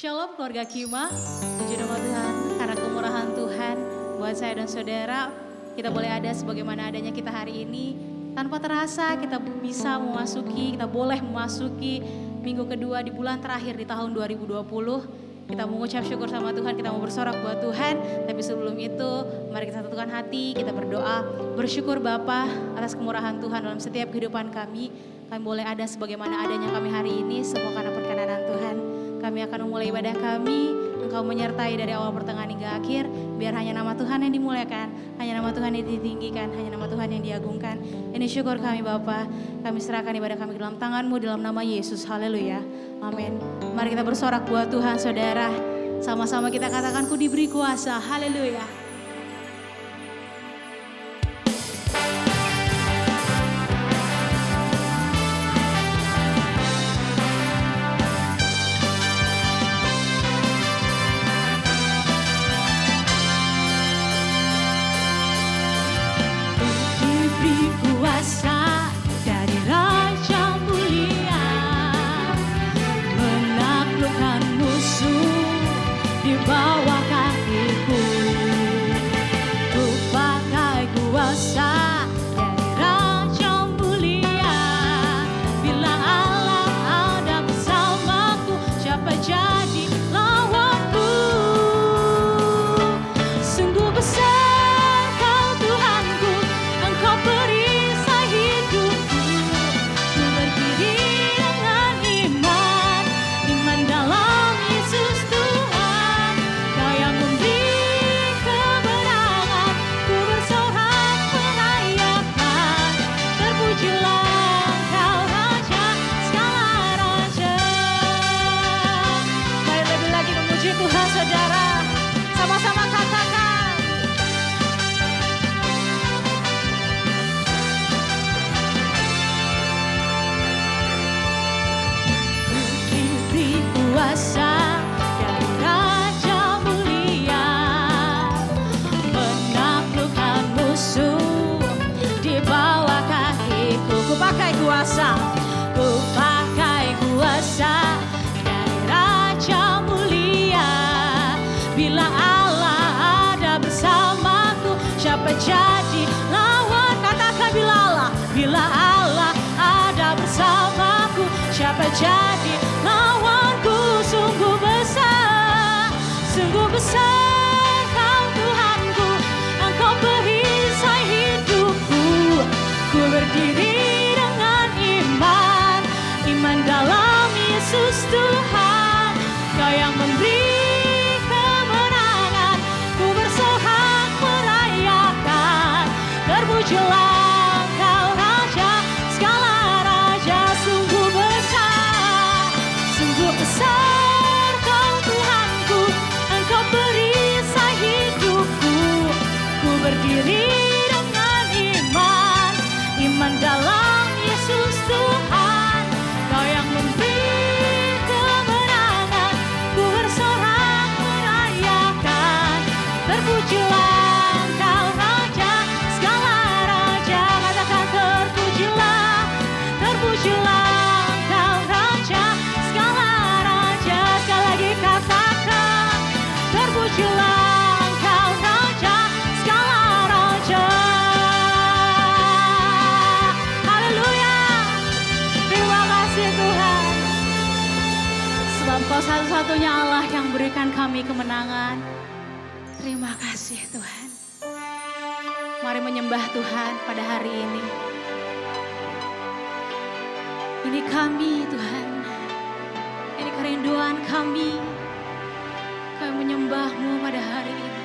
Shalom keluarga Kima, puji nama Tuhan karena kemurahan Tuhan buat saya dan saudara. Kita boleh ada sebagaimana adanya kita hari ini. Tanpa terasa kita boleh memasuki minggu kedua di bulan terakhir di tahun 2020. Kita mengucap syukur sama Tuhan, kita mau bersorak buat Tuhan. Tapi sebelum itu mari kita satukan hati, kita berdoa. Bersyukur Bapa atas kemurahan Tuhan dalam setiap kehidupan kami. Kami boleh ada sebagaimana adanya kami hari ini, semua karena perkenanan Tuhan. Kami akan memulai ibadah kami, Engkau menyertai dari awal pertengahan hingga akhir. Biar hanya nama Tuhan yang dimuliakan, hanya nama Tuhan yang ditinggikan, hanya nama Tuhan yang diagungkan. Ini syukur kami Bapa. Kami serahkan ibadah kami dalam tangan-Mu dalam nama Yesus. Haleluya. Amin. Mari kita bersorak buat Tuhan saudara. Sama-sama kita katakan ku diberi kuasa. Haleluya. Jadi lawan, katakan bila Allah ada bersamaku, siapa jadi lawanku? Sungguh besar Kau Tuhanku, Engkau perisai hidupku. Ku berdiri dengan iman dalam Yesus Tuhan. Kau yang memberi terpujilah Engkau Raja, segala raja. Sungguh besar Kau Tuhanku, Engkau perisai hidupku. Ku berdiri dengan iman dalam Yesus Tuhan. Kau yang memberi kemenangan, ku bersorak merayakan. Terpujilah satu-satunya Allah yang berikan kami kemenangan. Terima kasih Tuhan. Mari menyembah Tuhan pada hari ini. Ini kami Tuhan. Ini kerinduan kami. Kami menyembah-Mu pada hari ini.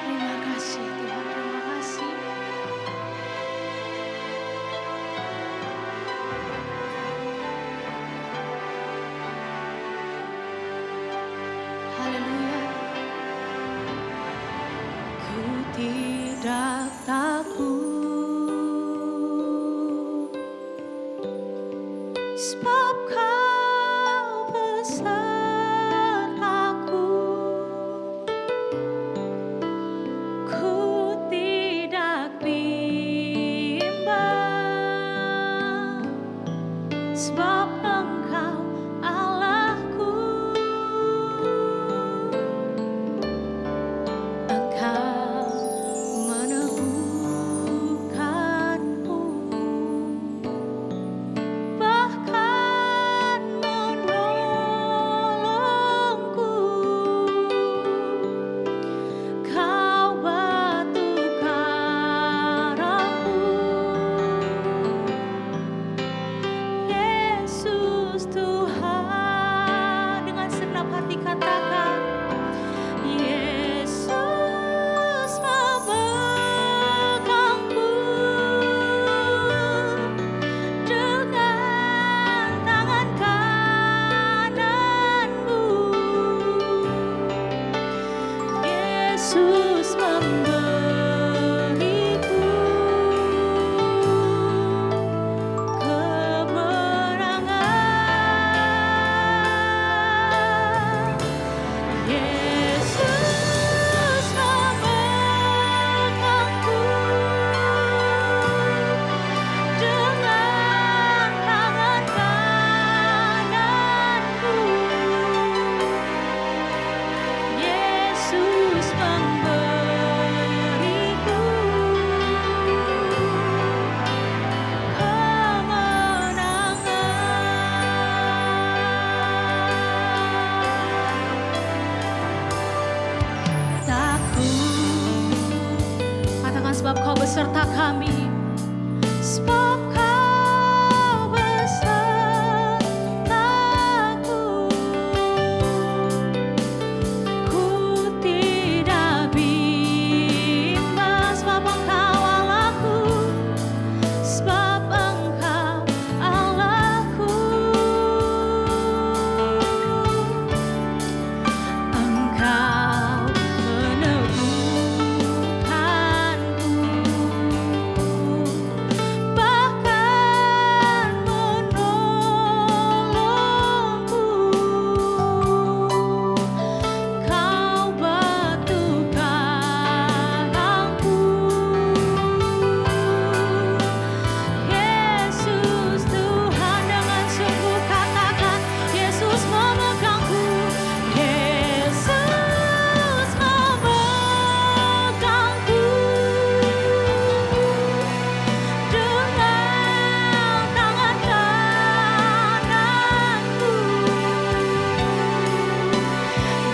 Terima kasih Tuhan. Terima kasih. Tidak takut, sebab Kau besertaku. Ku tidak bimbang, sebab Engkau Allahku. kami, sebab Kau besertaku. Ku tidak bimbang, sebab Engkau Allahku, sebab Engkau Allahku. Engkau meneguhkanku, bahkan menolongku. Kau batu karangku, Yesus Tuhan. Dengan sungguh katakan, Yesus memegangku, Yesus memegangku dengan tangan kananku.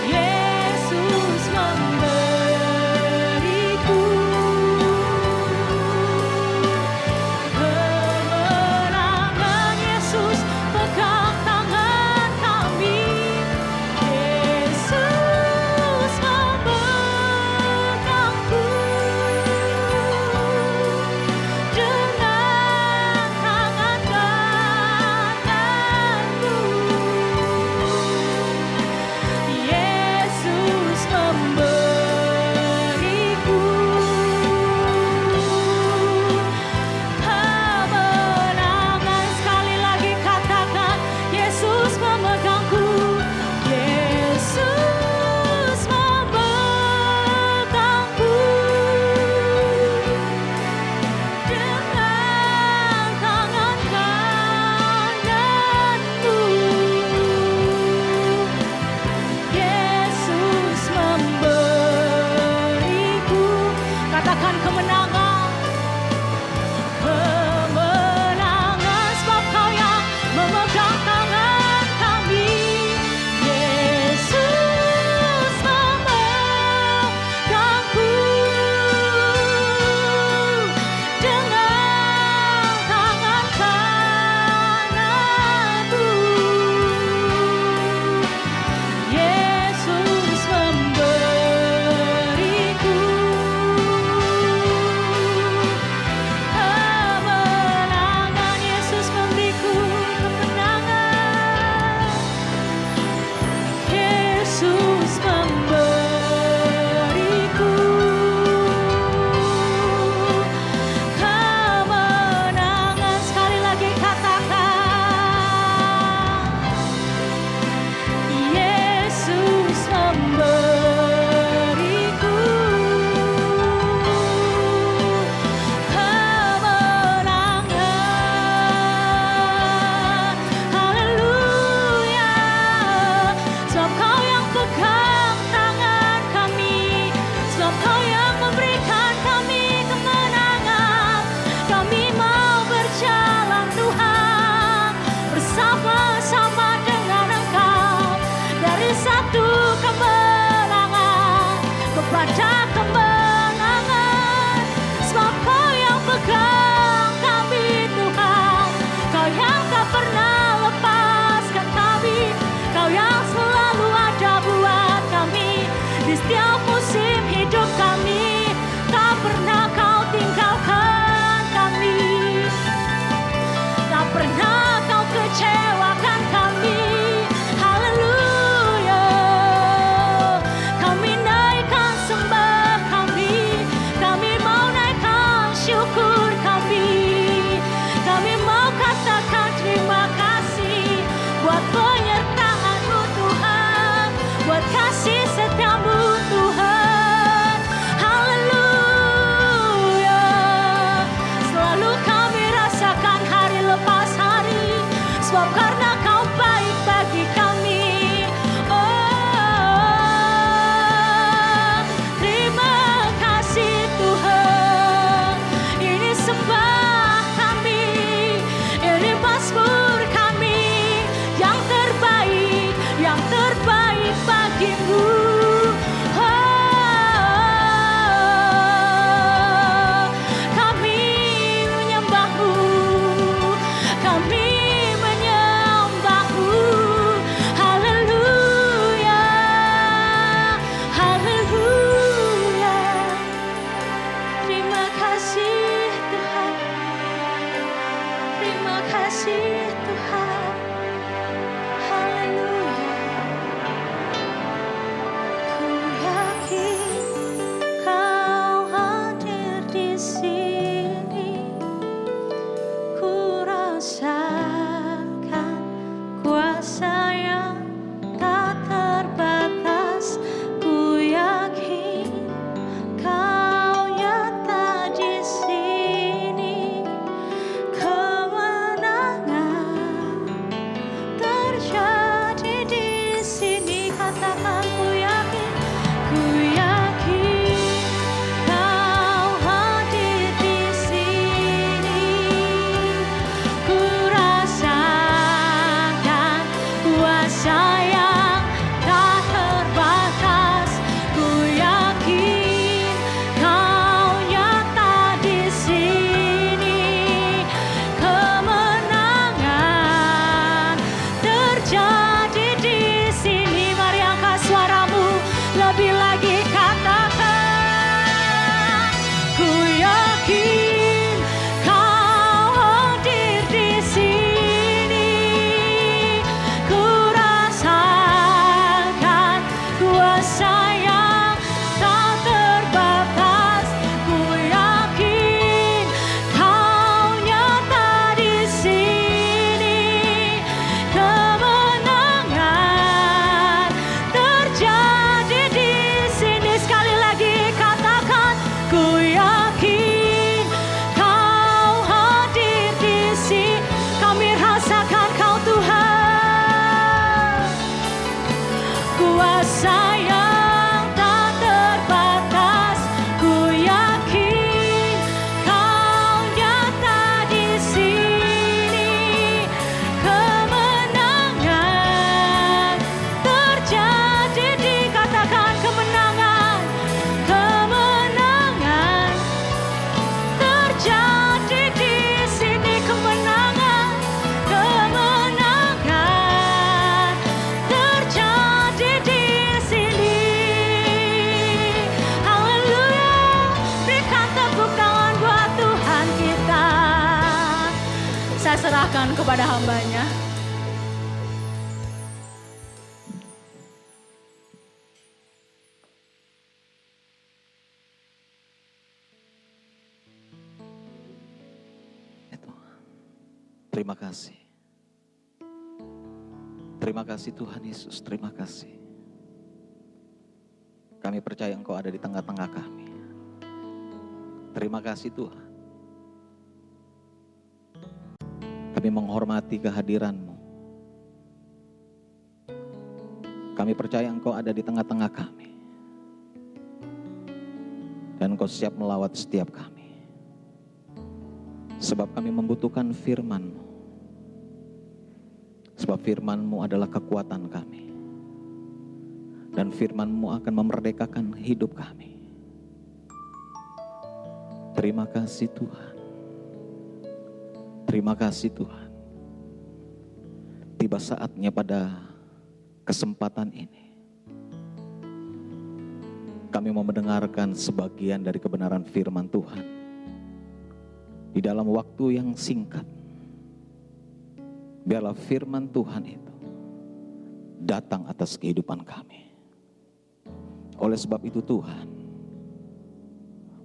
Yesus memberiku kemenangan. Yesus pegang tangan kami, Yesus memegangku dengan tangan kananku. Yesus memberiku kemenangan. Sekali lagi katakan, Yesus memegangku, Yesus memegangku dengan tangan kananku. Yesus memberiku, katakan kemenangan, kemenangan, sebab Kau yang memegang tangan kami. Yesus memegangku dengan tangan kananku. Yesus memberiku kemenangan. Yesus memberiku kemenangan. Yesus memberiku kemenangan. Sekali lagi katakan, Yesus memberiku kemenangan. Haleluya, sebab Kau yang pegang tangan kami, sebab Kau yang memberikan kami kemenangan. Kami mau berjalan Tuhan bersama-sama dengan Engkau, dari satu kemenangan kepada kemenangan, sebab Kau yang pegang kami Tuhan. Kau yang tak pernah lepaskan kami, Kau yang selalu ada buat kami di setiap musim hidup kami. Tak pernah Kau tinggalkan kami, tak pernah Kau kecewakan kami. Haleluya, kami naikkan sembah kami mau naikkan syukur kami mau katakan terima kasih buat penyertaan-Mu Tuhan, buat kasih setia-Mu Tuhan. Haleluya, selalu kami rasakan hari lepas hari, sebab karena Kau baik bagi kami. Oh, terima kasih Tuhan. Ini sembah kami, ini mazmur kami, yang terbaik bagimu. Oh, kami kepada hambanya. Terima kasih. Terima kasih Tuhan Yesus, terima kasih. Kami percaya Engkau ada di tengah-tengah kami. Terima kasih Tuhan. Kami menghormati kehadiran-Mu. Kami percaya Engkau ada di tengah-tengah kami. Dan Engkau siap melawat setiap kami. Sebab kami membutuhkan firman-Mu. Sebab firman-Mu adalah kekuatan kami. Dan firman-Mu akan memerdekakan hidup kami. Terima kasih Tuhan. Terima kasih Tuhan. Tiba saatnya pada kesempatan ini, kami mau mendengarkan sebagian dari kebenaran firman Tuhan. Di dalam waktu yang singkat, biarlah firman Tuhan itu datang atas kehidupan kami. Oleh sebab itu Tuhan,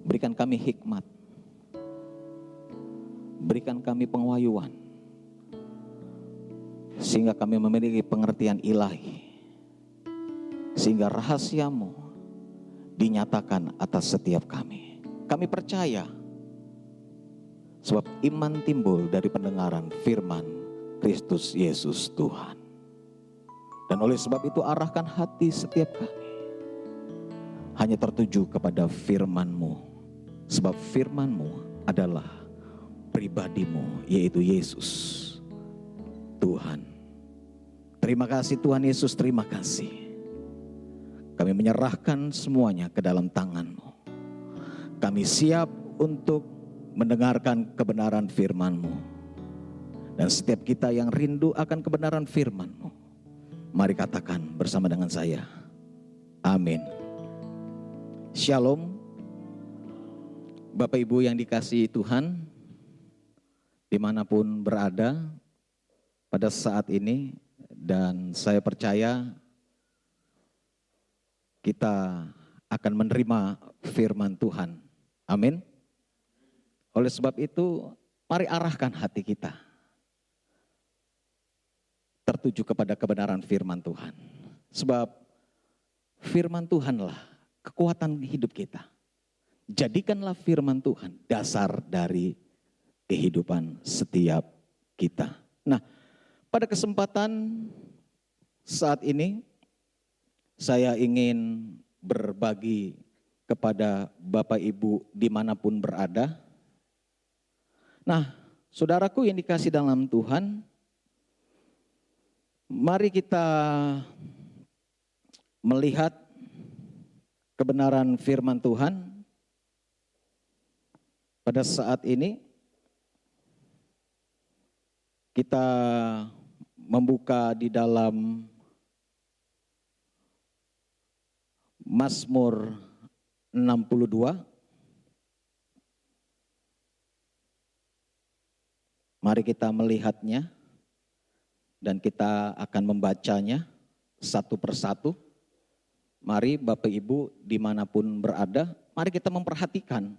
berikan kami hikmat, berikan kami pengayoman, sehingga kami memiliki pengertian ilahi, sehingga rahasia-Mu dinyatakan atas setiap kami. Kami percaya, sebab iman timbul dari pendengaran firman Kristus Yesus Tuhan. Dan oleh sebab itu arahkan hati setiap kami hanya tertuju kepada firman-Mu. Sebab firman-Mu adalah pribadi-Mu, yaitu Yesus Tuhan. Terima kasih Tuhan Yesus, terima kasih. Kami menyerahkan semuanya ke dalam tangan-Mu. Kami siap untuk mendengarkan kebenaran firman-Mu. Dan setiap kita yang rindu akan kebenaran firman-Mu, mari katakan bersama dengan saya, amin. Shalom. Bapak Ibu yang dikasihi Tuhan, dimanapun berada pada saat ini, dan saya percaya kita akan menerima firman Tuhan. Amin. Oleh sebab itu, mari arahkan hati kita tertuju kepada kebenaran firman Tuhan. Sebab firman Tuhanlah kekuatan hidup kita. Jadikanlah firman Tuhan dasar dari kehidupan setiap kita. Nah, pada kesempatan saat ini saya ingin berbagi kepada Bapak Ibu dimanapun berada. Nah, saudaraku yang dikasih dalam Tuhan, mari kita melihat kebenaran firman Tuhan pada saat ini. Kita membuka di dalam Mazmur 62. Mari kita melihatnya. Dan kita akan membacanya satu persatu. Mari Bapak Ibu dimanapun berada, mari kita memperhatikan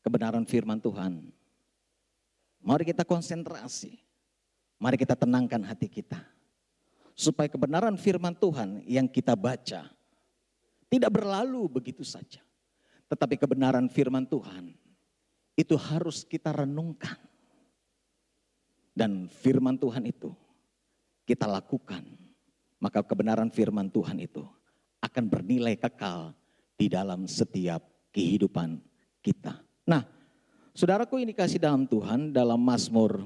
kebenaran firman Tuhan. Mari kita konsentrasi, mari kita tenangkan hati kita. Supaya kebenaran firman Tuhan yang kita baca tidak berlalu begitu saja. Tetapi kebenaran firman Tuhan itu harus kita renungkan. Dan firman Tuhan itu kita lakukan, maka kebenaran firman Tuhan itu akan bernilai kekal di dalam setiap kehidupan kita. Nah, saudaraku ini kasih dalam Tuhan, dalam Mazmur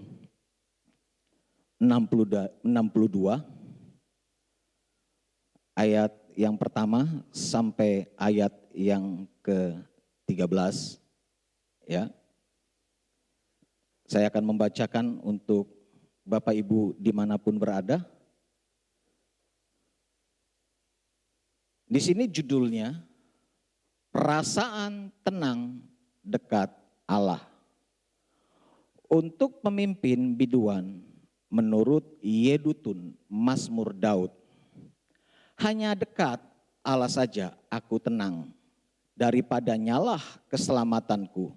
62 ayat yang pertama sampai ayat yang ke-13 ya. Saya akan membacakan untuk Bapak Ibu dimanapun berada. Di sini judulnya, perasaan tenang dekat Allah. Untuk pemimpin biduan menurut Yedutun, Mazmur Daud. Hanya dekat Allah saja aku tenang, daripadanyalah keselamatanku.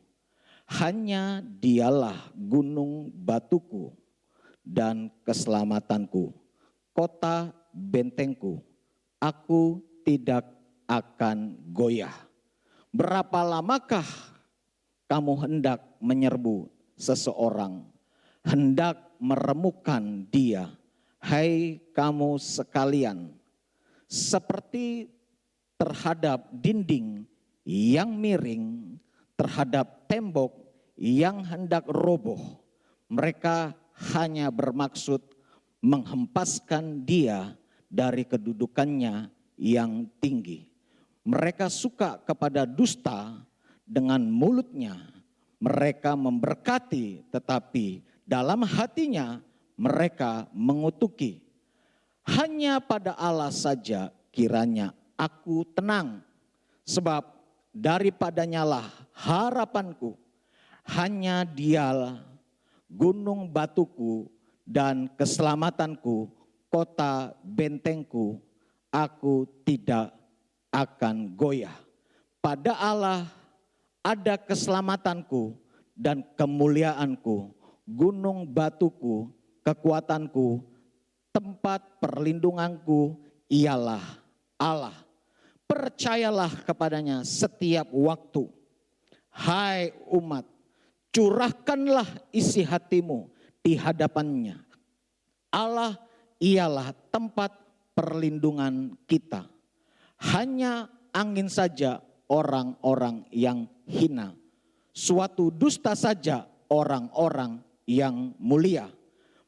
Hanya dialah gunung batuku dan keselamatanku, kota bentengku, aku tidak akan goyah. Berapa lamakah kamu hendak menyerbu seseorang, hendak meremukkan dia, hai kamu sekalian, seperti terhadap dinding yang miring, terhadap tembok yang hendak roboh. Mereka hanya bermaksud menghempaskan dia dari kedudukannya yang tinggi. Mereka suka kepada dusta dengan mulutnya. Mereka memberkati, tetapi dalam hatinya mereka mengutuki. Hanya pada Allah saja kiranya aku tenang, sebab daripadanyalah harapanku. Hanya dialah gunung batuku dan keselamatanku, kota bentengku, aku tidak akan goyah. Pada Allah ada keselamatanku dan kemuliaanku, gunung batuku, kekuatanku, tempat perlindunganku ialah Allah. Percayalah kepadanya setiap waktu. Hai umat, curahkanlah isi hatimu di hadapannya. Allah ialah tempat perlindungan kita. Hanya angin saja orang-orang yang hina. Suatu dusta saja orang-orang yang mulia.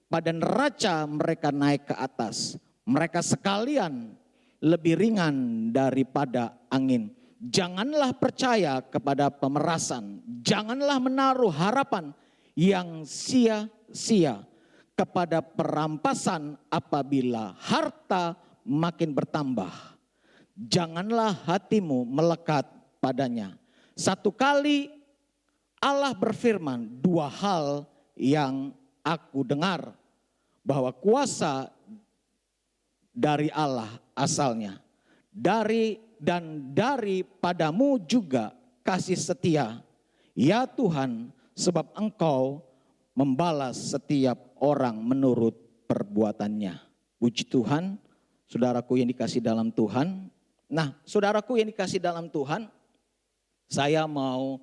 Pada neraca mereka naik ke atas. Mereka sekalian lebih ringan daripada angin. Janganlah percaya kepada pemerasan. Janganlah menaruh harapan yang sia-sia kepada perampasan apabila harta makin bertambah. Janganlah hatimu melekat padanya. Satu kali Allah berfirman, dua hal yang aku dengar, bahwa kuasa dari Allah asalnya, daripadamu juga kasih setia, ya Tuhan, sebab Engkau membalas setiap orang menurut perbuatannya. Puji Tuhan, saudaraku yang dikasih dalam Tuhan. Nah, saudaraku yang dikasih dalam Tuhan, saya mau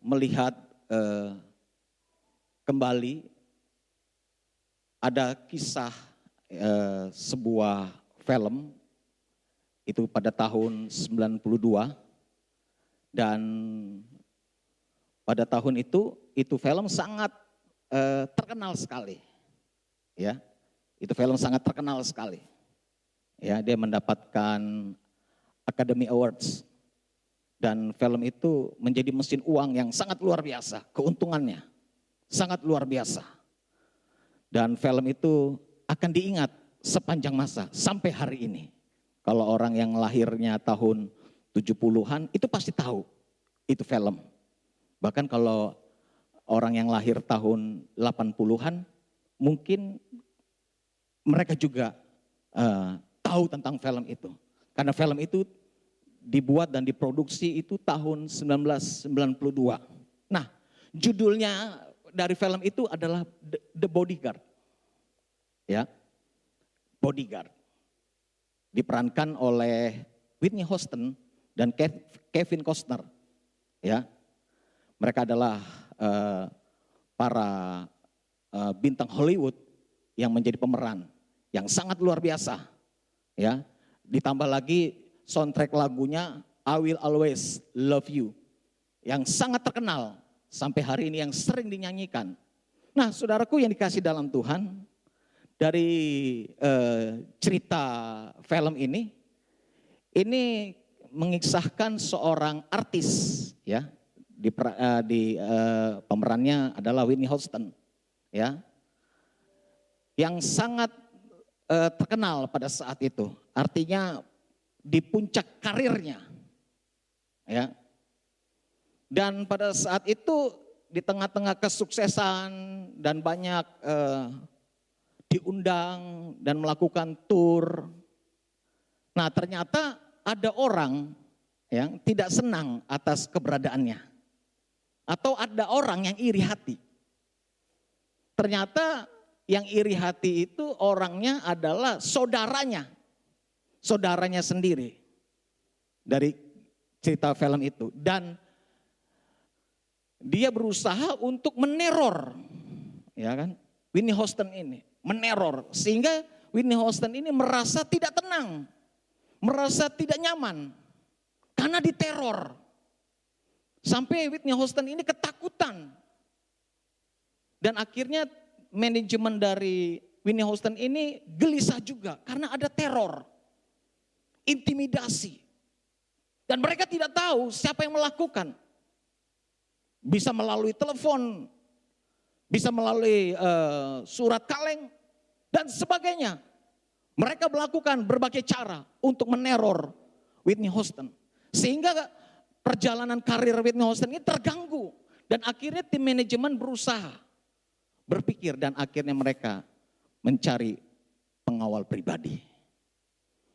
melihat kembali ada kisah sebuah film itu pada tahun 92, dan pada tahun itu film sangat terkenal sekali, ya. Itu film sangat terkenal sekali. Ya, dia mendapatkan Academy Awards, dan film itu menjadi mesin uang yang sangat luar biasa, keuntungannya sangat luar biasa. Dan film itu akan diingat sepanjang masa sampai hari ini. Kalau orang yang lahirnya tahun 70-an itu pasti tahu itu film. Bahkan kalau orang yang lahir tahun 80-an mungkin mereka juga tahu tentang film itu. Karena film itu dibuat dan diproduksi itu tahun 1992. Nah, judulnya dari film itu adalah The Bodyguard. Ya, Bodyguard. Diperankan oleh Whitney Houston dan Kevin Costner. Ya, mereka adalah para bintang Hollywood yang menjadi pemeran yang sangat luar biasa. Ya, ditambah lagi soundtrack lagunya I Will Always Love You yang sangat terkenal sampai hari ini, yang sering dinyanyikan. Nah, saudaraku yang dikasih dalam Tuhan, dari cerita film ini mengisahkan seorang artis, ya, di pemerannya adalah Whitney Houston, ya, yang sangat terkenal pada saat itu. Artinya di puncak karirnya, ya. Dan pada saat itu di tengah-tengah kesuksesan dan banyak diundang dan melakukan tur. Nah, ternyata ada orang yang tidak senang atas keberadaannya. Atau ada orang yang iri hati. Ternyata yang iri hati itu orangnya adalah saudaranya. Saudaranya sendiri. Dari cerita film itu. Dan dia berusaha untuk meneror, ya kan, Whitney Houston ini. Meneror. Sehingga Whitney Houston ini merasa tidak tenang. Merasa tidak nyaman. Karena diteror. Sampai Whitney Houston ini ketakutan. Dan akhirnya manajemen dari Whitney Houston ini gelisah juga. Karena ada teror. Intimidasi. Dan mereka tidak tahu siapa yang melakukan. Bisa melalui telepon. Bisa melalui surat kaleng. Dan sebagainya. Mereka melakukan berbagai cara untuk meneror Whitney Houston. Sehingga perjalanan karir Whitney Houston ini terganggu. Dan akhirnya tim manajemen berusaha berpikir dan akhirnya mereka mencari pengawal pribadi.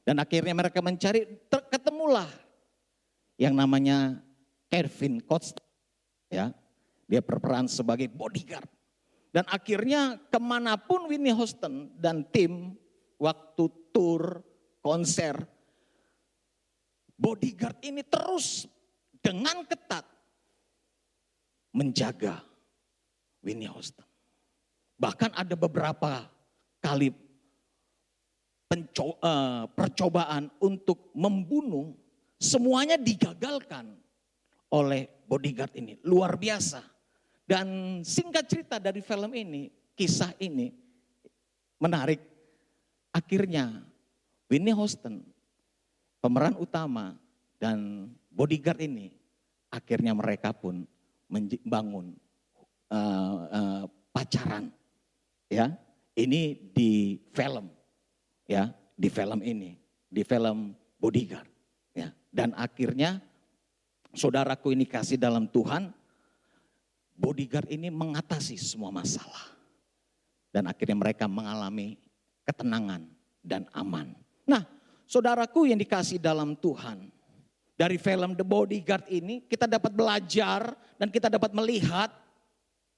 Dan akhirnya mereka mencari, ketemulah yang namanya Kevin Costner. Ya, dia berperan sebagai bodyguard. Dan akhirnya kemanapun Whitney Houston dan tim waktu tur, konser, bodyguard ini terus dengan ketat menjaga Whitney Houston. Bahkan ada beberapa kali percobaan untuk membunuh, semuanya digagalkan oleh bodyguard ini. Luar biasa. Dan singkat cerita dari film ini, kisah ini menarik. Akhirnya Whitney Houston, pemeran utama dan bodyguard ini, akhirnya mereka pun membangun pacaran. Ya, ini di film, ya, di film ini, di film Bodyguard, ya. Dan akhirnya, saudaraku ini kasih dalam Tuhan, bodyguard ini mengatasi semua masalah. Dan akhirnya mereka mengalami ketenangan dan aman. Nah, saudaraku yang dikasih dalam Tuhan, dari film The Bodyguard ini kita dapat belajar dan kita dapat melihat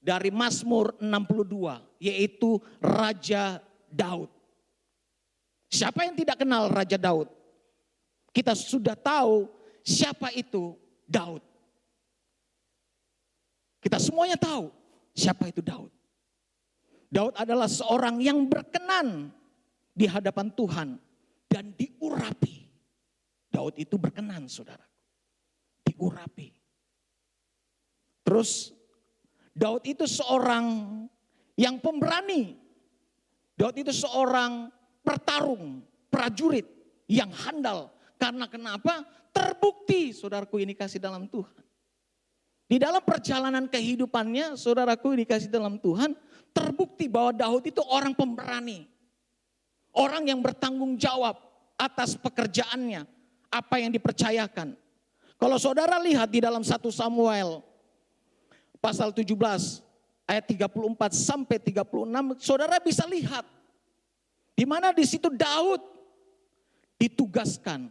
dari Mazmur 62, yaitu Raja Daud. Siapa yang tidak kenal Raja Daud? Kita sudah tahu siapa itu Daud. Kita semuanya tahu siapa itu Daud. Daud adalah seorang yang berkenan di hadapan Tuhan dan diurapi. Daud itu berkenan, saudara. Diurapi. Terus Daud itu seorang yang pemberani. Daud itu seorang pertarung, prajurit yang handal. Karena kenapa? Terbukti, saudaraku ini kasih dalam Tuhan. Di dalam perjalanan kehidupannya, saudaraku dikasih dalam Tuhan, terbukti bahwa Daud itu orang pemberani. Orang yang bertanggung jawab atas pekerjaannya, apa yang dipercayakan. Kalau saudara lihat di dalam 1 Samuel pasal 17 ayat 34 sampai 36, saudara bisa lihat di mana di situ Daud ditugaskan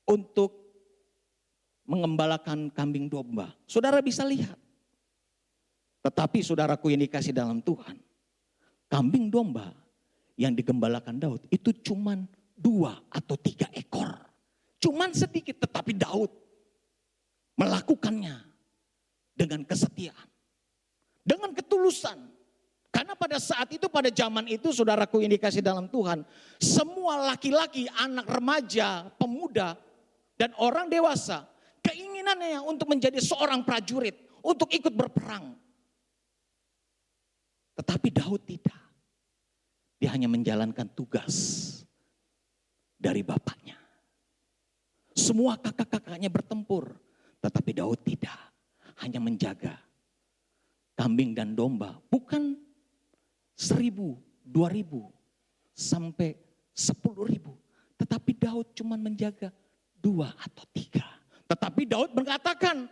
untuk mengembalakan kambing domba. Saudara bisa lihat. Tetapi saudaraku yang dikasih dalam Tuhan, kambing domba yang digembalakan Daud itu cuman 2 atau 3 ekor. Cuman sedikit, tetapi Daud melakukannya dengan kesetiaan, dengan ketulusan. Karena pada saat itu, pada zaman itu, saudaraku yang dikasih dalam Tuhan, semua laki-laki, anak remaja, pemuda, dan orang dewasa, keinginannya untuk menjadi seorang prajurit, untuk ikut berperang. Tetapi Daud tidak. Dia hanya menjalankan tugas dari bapaknya. Semua kakak-kakaknya bertempur, tetapi Daud tidak. Hanya menjaga kambing dan domba, bukan 1.000, 2.000, sampai 10.000. Tetapi Daud cuma menjaga 2 atau 3. Tetapi Daud mengatakan,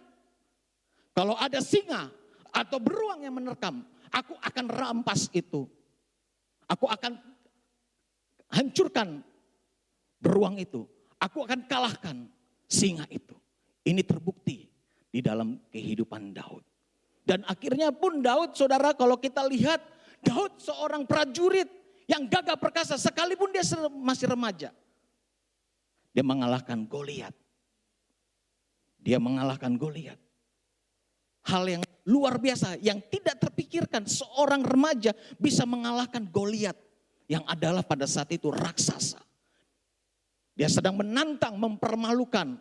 Kalau ada singa atau beruang yang menerkam, aku akan rampas itu. Aku akan hancurkan beruang itu. Aku akan kalahkan singa itu. Ini terbukti di dalam kehidupan Daud. Dan akhirnya pun Daud, saudara, kalau kita lihat, Daud seorang prajurit yang gagah perkasa sekalipun dia masih remaja. Dia mengalahkan Goliat. Dia mengalahkan Goliat. Hal yang luar biasa yang tidak terpikirkan, seorang remaja bisa mengalahkan Goliat yang adalah pada saat itu raksasa. Dia sedang menantang, mempermalukan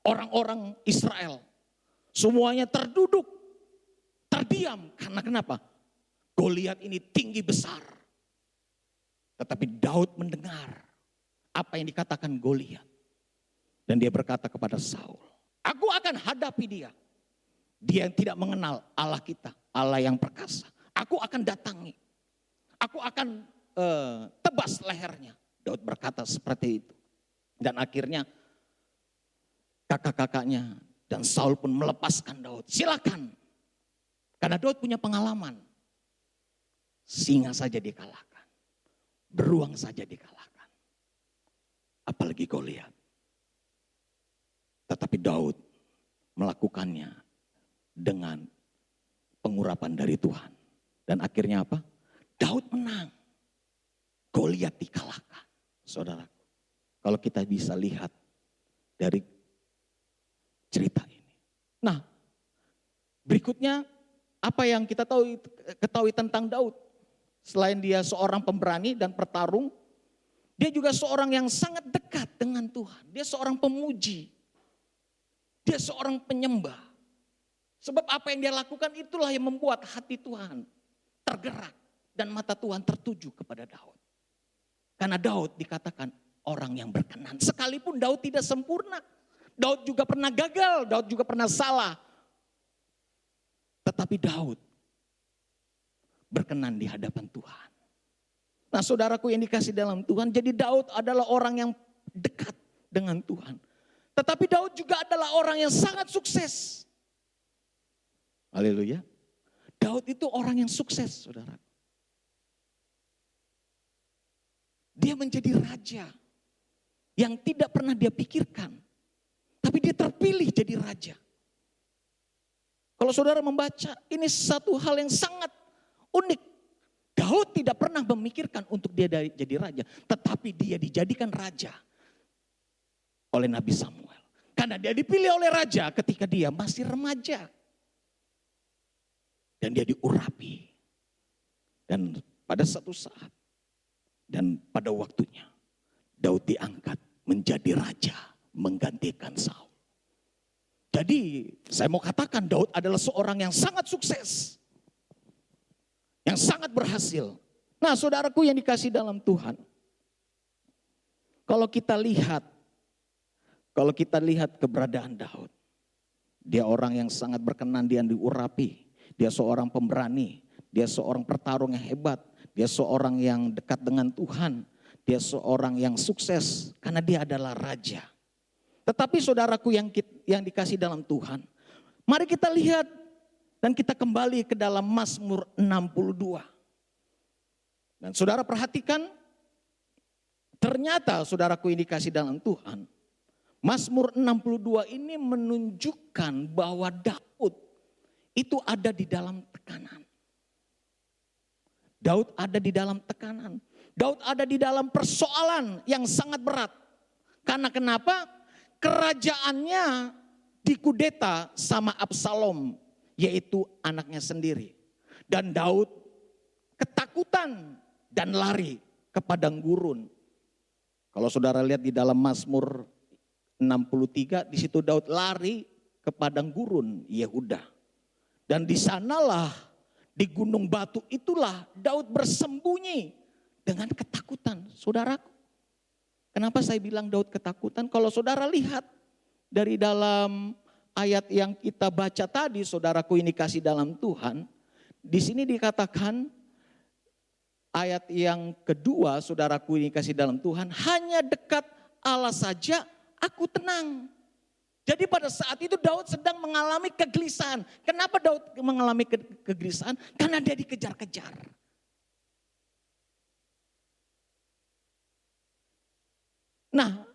orang-orang Israel. Semuanya terduduk, terdiam. Karena kenapa? Goliat ini tinggi besar. Tetapi Daud mendengar apa yang dikatakan Goliat. Dan dia berkata kepada Saul, aku akan hadapi dia. Dia yang tidak mengenal Allah kita, Allah yang perkasa. Aku akan datangi. Aku akan tebas lehernya. Daud berkata seperti itu. Dan akhirnya kakak-kakaknya dan Saul pun melepaskan Daud. Silakan. Karena Daud punya pengalaman. Singa saja dikalahkan. Beruang saja dikalahkan. Apalagi Goliat. Tetapi Daud melakukannya dengan pengurapan dari Tuhan. Dan akhirnya apa? Daud menang. Goliat dikalahkan. Saudara, kalau kita bisa lihat dari cerita ini. Nah, berikutnya apa yang kita ketahui tentang Daud? Selain dia seorang pemberani dan petarung, dia juga seorang yang sangat dekat dengan Tuhan. Dia seorang pemuji. Dia seorang penyembah. Sebab apa yang dia lakukan itulah yang membuat hati Tuhan tergerak dan mata Tuhan tertuju kepada Daud. Karena Daud dikatakan orang yang berkenan. Sekalipun Daud tidak sempurna. Daud juga pernah gagal, Daud juga pernah salah. Tetapi Daud berkenan di hadapan Tuhan. Nah, saudaraku yang dikasih dalam Tuhan, jadi Daud adalah orang yang dekat dengan Tuhan. Tetapi Daud juga adalah orang yang sangat sukses. Haleluya. Daud itu orang yang sukses, saudara. Dia menjadi raja yang tidak pernah dia pikirkan. Tapi dia terpilih jadi raja. Kalau saudara membaca, ini satu hal yang sangat unik. Daud tidak pernah memikirkan untuk dia jadi raja. Tetapi dia dijadikan raja oleh Nabi Samuel. Karena dia dipilih oleh raja ketika dia masih remaja. Dan dia diurapi. Dan pada satu saat dan pada waktunya Daud diangkat menjadi raja menggantikan Saul. Jadi saya mau katakan Daud adalah seorang yang sangat sukses. Yang sangat berhasil. Nah, saudaraku yang dikasih dalam Tuhan. Kalau kita lihat keberadaan Daud. Dia orang yang sangat berkenan, dia diurapi. Dia seorang pemberani, dia seorang pertarung yang hebat, dia seorang yang dekat dengan Tuhan, dia seorang yang sukses karena dia adalah raja. Tetapi saudaraku yang dikasih dalam Tuhan, mari kita lihat dan kita kembali ke dalam Mazmur 62. Dan saudara perhatikan, ternyata saudaraku yang dikasih dalam Tuhan, Mazmur 62 ini menunjukkan bahwa Daud itu ada di dalam tekanan. Daud ada di dalam tekanan. Daud ada di dalam persoalan yang sangat berat. Karena kenapa? Kerajaannya dikudeta sama Absalom, yaitu anaknya sendiri. Dan Daud ketakutan dan lari ke padang gurun. Kalau saudara lihat di dalam Mazmur 63, di situ Daud lari ke padang gurun Yehuda. Dan di sanalah, di gunung batu itulah Daud bersembunyi dengan ketakutan. Saudaraku, kenapa saya bilang Daud ketakutan? Kalau saudara lihat dari dalam ayat yang kita baca tadi, saudaraku ini kasih dalam Tuhan. Di sini dikatakan ayat yang kedua, saudaraku ini kasih dalam Tuhan. Hanya dekat Allah saja aku tenang. Jadi pada saat itu Daud sedang mengalami kegelisahan. Kenapa Daud mengalami kegelisahan? Karena dia dikejar-kejar. Nah,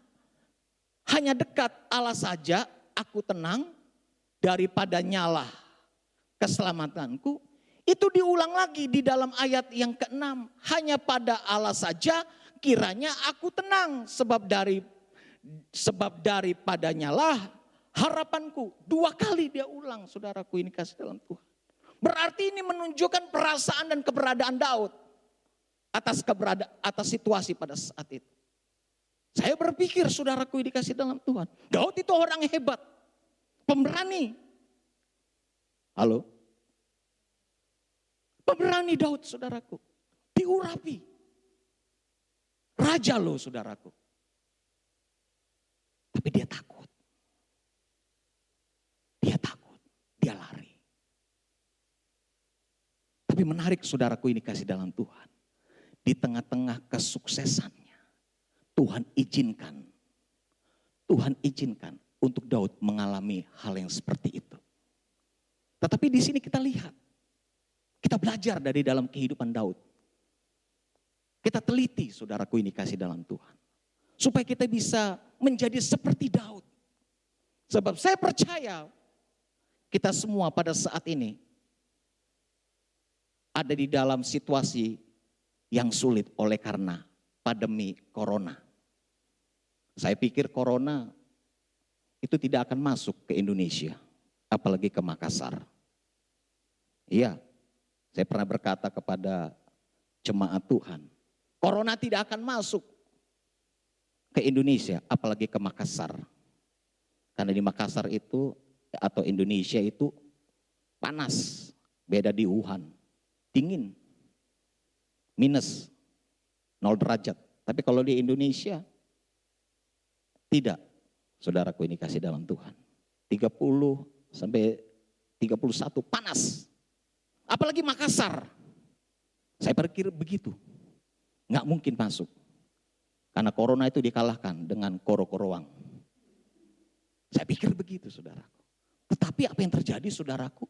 hanya dekat Allah saja aku tenang, daripada nyala keselamatanku. Itu diulang lagi di dalam ayat yang ke-6. Hanya pada Allah saja kiranya aku tenang, sebab daripadanya lah harapanku. 2 kali dia ulang, saudaraku, ini kasih dalam Tuhan. Berarti ini menunjukkan perasaan dan keberadaan Daud atas situasi pada saat itu. Saya berpikir, saudaraku, ini dikasih dalam Tuhan, Daud itu orang hebat, pemberani. Halo? Pemberani Daud, saudaraku. Diurapi. Raja loh, saudaraku. Tapi dia takut. Dia takut. Dia lari. Tapi menarik, saudaraku, ini kasih dalam Tuhan. Di tengah-tengah kesuksesannya, Tuhan izinkan untuk Daud mengalami hal yang seperti itu. Tetapi di sini kita lihat, kita belajar dari dalam kehidupan Daud. Kita teliti, saudaraku, ini kasih dalam Tuhan. Supaya kita bisa menjadi seperti Daud. Sebab saya percaya kita semua pada saat ini ada di dalam situasi yang sulit oleh karena pandemi corona. Saya pikir corona itu tidak akan masuk ke Indonesia, apalagi ke Makassar. Iya, saya pernah berkata kepada jemaat Tuhan, corona tidak akan masuk ke Indonesia, apalagi ke Makassar. Karena di Makassar itu atau Indonesia itu panas, beda di Wuhan, dingin, minus 0 derajat. Tapi kalau di Indonesia tidak, saudaraku, ini kasih dalam Tuhan. 30 sampai 31 panas. Apalagi Makassar. Saya pikir begitu. Nggak mungkin masuk. Karena corona itu dikalahkan dengan koro-koroang. Saya pikir begitu, saudaraku. Tetapi apa yang terjadi, saudaraku?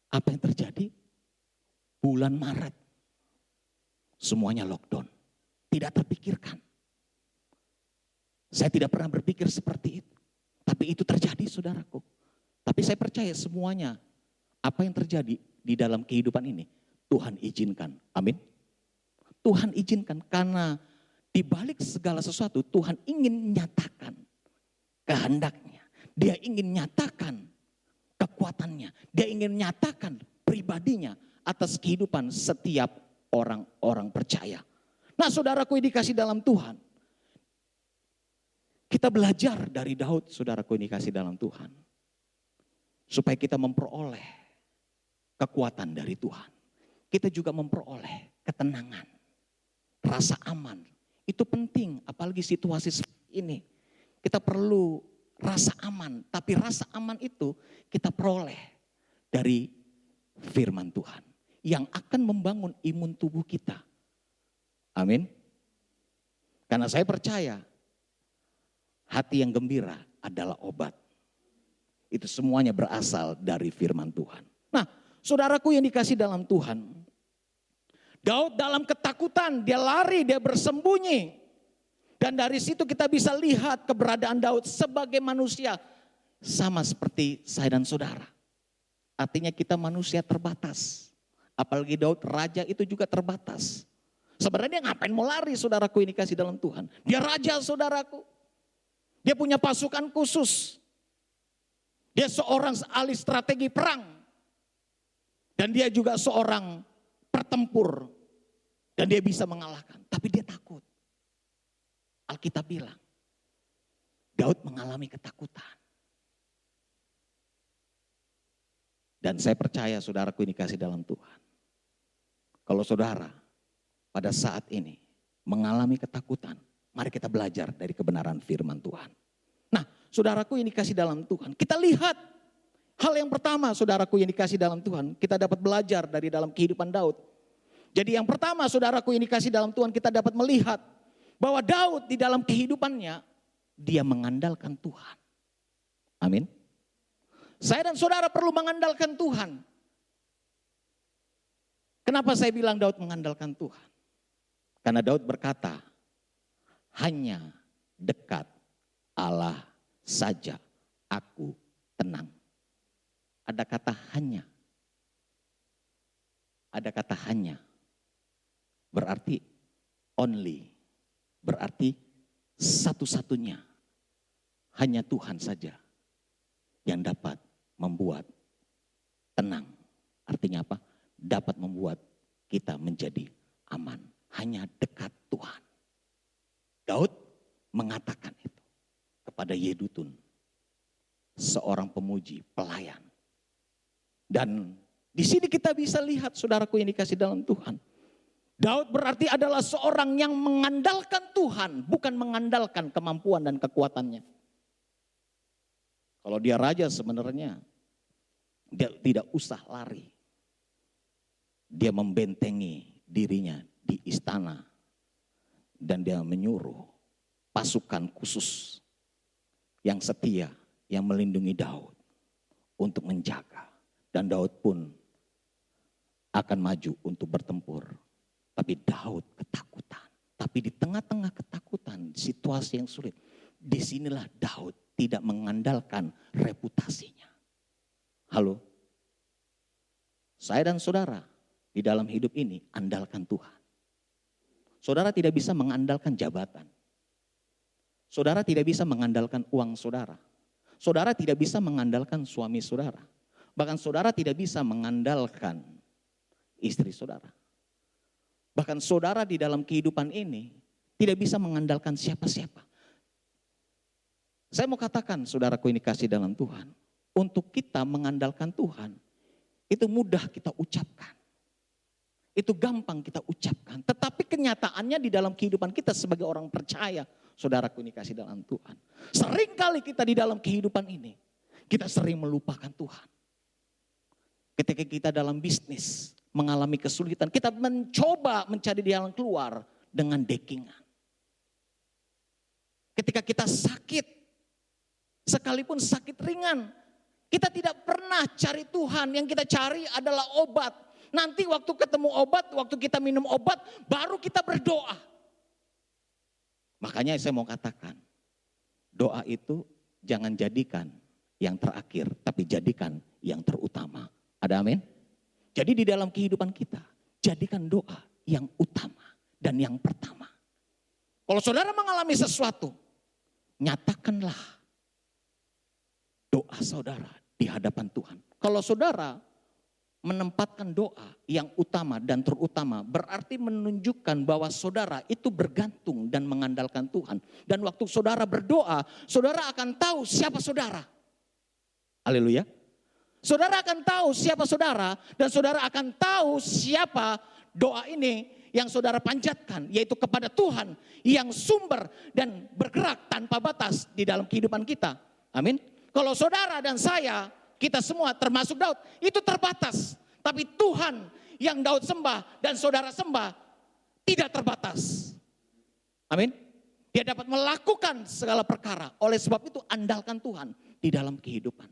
Apa yang terjadi? Bulan Maret. Semuanya lockdown. Tidak terpikirkan. Saya tidak pernah berpikir seperti itu. Tapi itu terjadi, saudaraku. Tapi saya percaya semuanya, apa yang terjadi di dalam kehidupan ini, Tuhan izinkan. Amin. Tuhan izinkan karena di balik segala sesuatu Tuhan ingin nyatakan kehendaknya. Dia ingin nyatakan kekuatannya. Dia ingin nyatakan pribadinya atas kehidupan setiap orang-orang percaya. Nah, saudaraku, ini dikasih dalam Tuhan. Kita belajar dari Daud, saudaraku, ini dikasih dalam Tuhan. Supaya kita memperoleh kekuatan dari Tuhan. Kita juga memperoleh ketenangan, rasa aman. Itu penting, apalagi situasi seperti ini. Kita perlu rasa aman, tapi rasa aman itu kita peroleh dari firman Tuhan. Yang akan membangun imun tubuh kita. Amin. Karena saya percaya, hati yang gembira adalah obat. Itu semuanya berasal dari firman Tuhan. Nah, saudaraku yang dikasih dalam Tuhan, Daud dalam ketakutan, dia lari, dia bersembunyi. Dan dari situ kita bisa lihat keberadaan Daud sebagai manusia. Sama seperti saya dan saudara. Artinya kita manusia terbatas. Apalagi Daud, raja itu juga terbatas. Sebenarnya ngapain mau lari, saudaraku, ini kasih dalam Tuhan. Dia raja, saudaraku. Dia punya pasukan khusus. Dia seorang ahli strategi perang. Dan dia juga seorang pertempur. Dan dia bisa mengalahkan. Tapi dia takut. Alkitab bilang, Daud mengalami ketakutan. Dan saya percaya, saudaraku, ini kasih dalam Tuhan. Kalau saudara pada saat ini mengalami ketakutan, mari kita belajar dari kebenaran firman Tuhan. Nah, saudaraku, ini kasih dalam Tuhan. Kita lihat hal yang pertama, saudaraku, yang dikasih dalam Tuhan. Kita dapat belajar dari dalam kehidupan Daud. Jadi yang pertama, saudaraku, yang dikasih dalam Tuhan, kita dapat melihat bahwa Daud di dalam kehidupannya, dia mengandalkan Tuhan. Amin. Saya dan saudara perlu mengandalkan Tuhan. Kenapa saya bilang Daud mengandalkan Tuhan? Karena Daud berkata, hanya dekat Allah saja aku tenang. Ada kata hanya. Ada kata hanya. Berarti only. Berarti satu-satunya. Hanya Tuhan saja yang dapat membuat tenang. Artinya apa? Dapat membuat kita menjadi aman. Hanya dekat Tuhan. Daud mengatakan itu kepada Yedutun. Seorang pemuji, pelayan. Dan di sini kita bisa lihat saudaraku yang dikasih dalam Tuhan. Daud berarti adalah seorang yang mengandalkan Tuhan. Bukan mengandalkan kemampuan dan kekuatannya. Kalau dia raja sebenarnya dia tidak usah lari. Dia membentengi dirinya di istana. Dan dia menyuruh pasukan khusus yang setia, yang melindungi Daud untuk menjaga. Dan Daud pun akan maju untuk bertempur. Tapi Daud ketakutan. Tapi di tengah-tengah ketakutan, situasi yang sulit, disinilah Daud tidak mengandalkan reputasinya. Halo? Saya dan saudara di dalam hidup ini andalkan Tuhan. Saudara tidak bisa mengandalkan jabatan. Saudara tidak bisa mengandalkan uang saudara. Saudara tidak bisa mengandalkan suami saudara. Bahkan saudara tidak bisa mengandalkan istri saudara. Bahkan saudara di dalam kehidupan ini tidak bisa mengandalkan siapa-siapa. Saya mau katakan saudaraku ini kasih dalam Tuhan. Untuk kita mengandalkan Tuhan, itu mudah kita ucapkan. Itu gampang kita ucapkan. Tetapi kenyataannya di dalam kehidupan kita sebagai orang percaya, saudaraku ini kasih dalam Tuhan. Seringkali kita di dalam kehidupan ini, kita sering melupakan Tuhan. Ketika kita dalam bisnis mengalami kesulitan, kita mencoba mencari jalan keluar dengan dekingan. Ketika kita sakit, sekalipun sakit ringan, kita tidak pernah cari Tuhan. Yang kita cari adalah obat. Nanti waktu ketemu obat, waktu kita minum obat, baru kita berdoa. Makanya saya mau katakan, doa itu jangan jadikan yang terakhir, tapi jadikan yang terutama. Ada amin? Jadi di dalam kehidupan kita, jadikan doa yang utama dan yang pertama. Kalau saudara mengalami sesuatu, nyatakanlah doa saudara di hadapan Tuhan. Kalau saudara menempatkan doa yang utama dan terutama, berarti menunjukkan bahwa saudara itu bergantung dan mengandalkan Tuhan. Dan waktu saudara berdoa, saudara akan tahu siapa saudara. Haleluya. Saudara akan tahu siapa saudara, dan saudara akan tahu siapa doa ini yang saudara panjatkan, yaitu kepada Tuhan yang sumber dan bergerak tanpa batas di dalam kehidupan kita. Amin. Kalau saudara dan saya, kita semua termasuk Daud, itu terbatas. Tapi Tuhan yang Daud sembah dan saudara sembah tidak terbatas. Amin. Dia dapat melakukan segala perkara. Oleh sebab itu andalkan Tuhan di dalam kehidupan.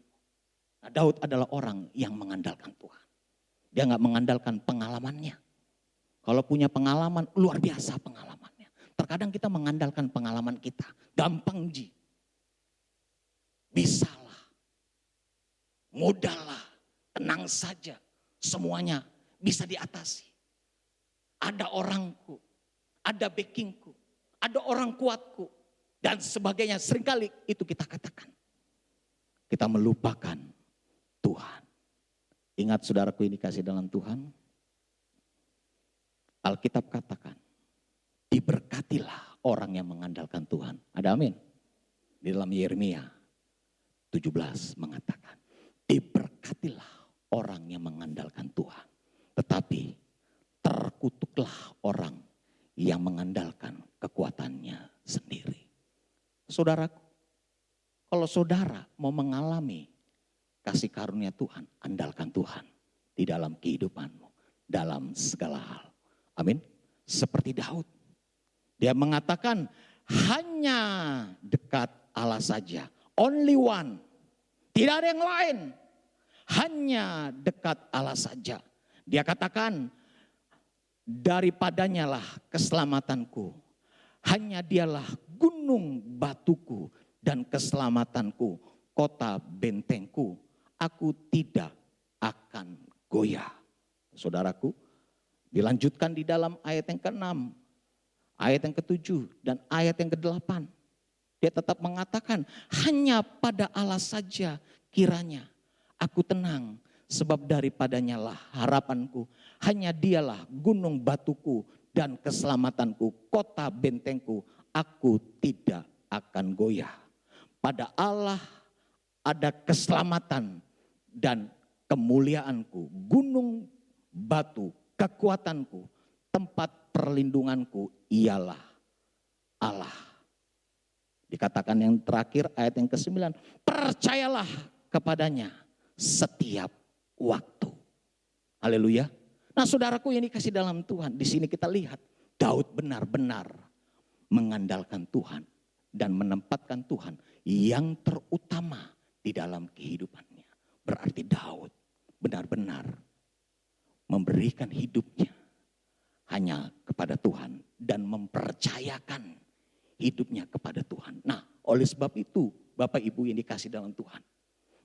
Nah, Daud adalah orang yang mengandalkan Tuhan. Dia gak mengandalkan pengalamannya. Kalau punya pengalaman, luar biasa pengalamannya. Terkadang kita mengandalkan pengalaman kita. Gampang ji. Bisalah. Mudahlah. Tenang saja. Semuanya bisa diatasi. Ada orangku. Ada backingku. Ada orang kuatku. Dan sebagainya. Seringkali itu kita katakan. Kita melupakan Tuhan. Ingat saudaraku ini kasih dalam Tuhan. Alkitab katakan, diberkatilah orang yang mengandalkan Tuhan. Ada amin? Di dalam Yeremia 17 mengatakan, diberkatilah orang yang mengandalkan Tuhan. Tetapi terkutuklah orang yang mengandalkan kekuatannya sendiri. Saudaraku, kalau saudara mau mengalami kasih karunia Tuhan, andalkan Tuhan di dalam kehidupanmu, dalam segala hal. Amin. Seperti Daud. Dia mengatakan hanya dekat Allah saja. Only one. Tidak ada yang lain. Hanya dekat Allah saja. Dia katakan, daripadanya lah keselamatanku. Hanya dialah gunung batuku dan keselamatanku, kota bentengku. Aku tidak akan goyah. Saudaraku, dilanjutkan di dalam ayat yang ke-6, ayat yang ke-7, dan ayat yang ke-8. Dia tetap mengatakan, hanya pada Allah saja kiranya aku tenang, sebab daripadanya lah harapanku. Hanya dialah gunung batuku dan keselamatanku, kota bentengku. Aku tidak akan goyah. Pada Allah ada keselamatan dan kemuliaanku, gunung batu, kekuatanku, tempat perlindunganku ialah Allah. Dikatakan yang terakhir ayat yang ke-9, percayalah kepadanya setiap waktu. Haleluya. Nah, saudaraku yang dikasih dalam Tuhan, di sini kita lihat Daud benar-benar mengandalkan Tuhan dan menempatkan Tuhan yang terutama di dalam kehidupannya. Berarti Daud benar-benar memberikan hidupnya hanya kepada Tuhan dan mempercayakan hidupnya kepada Tuhan. Nah, oleh sebab itu, Bapak Ibu yang dikasih dalam Tuhan,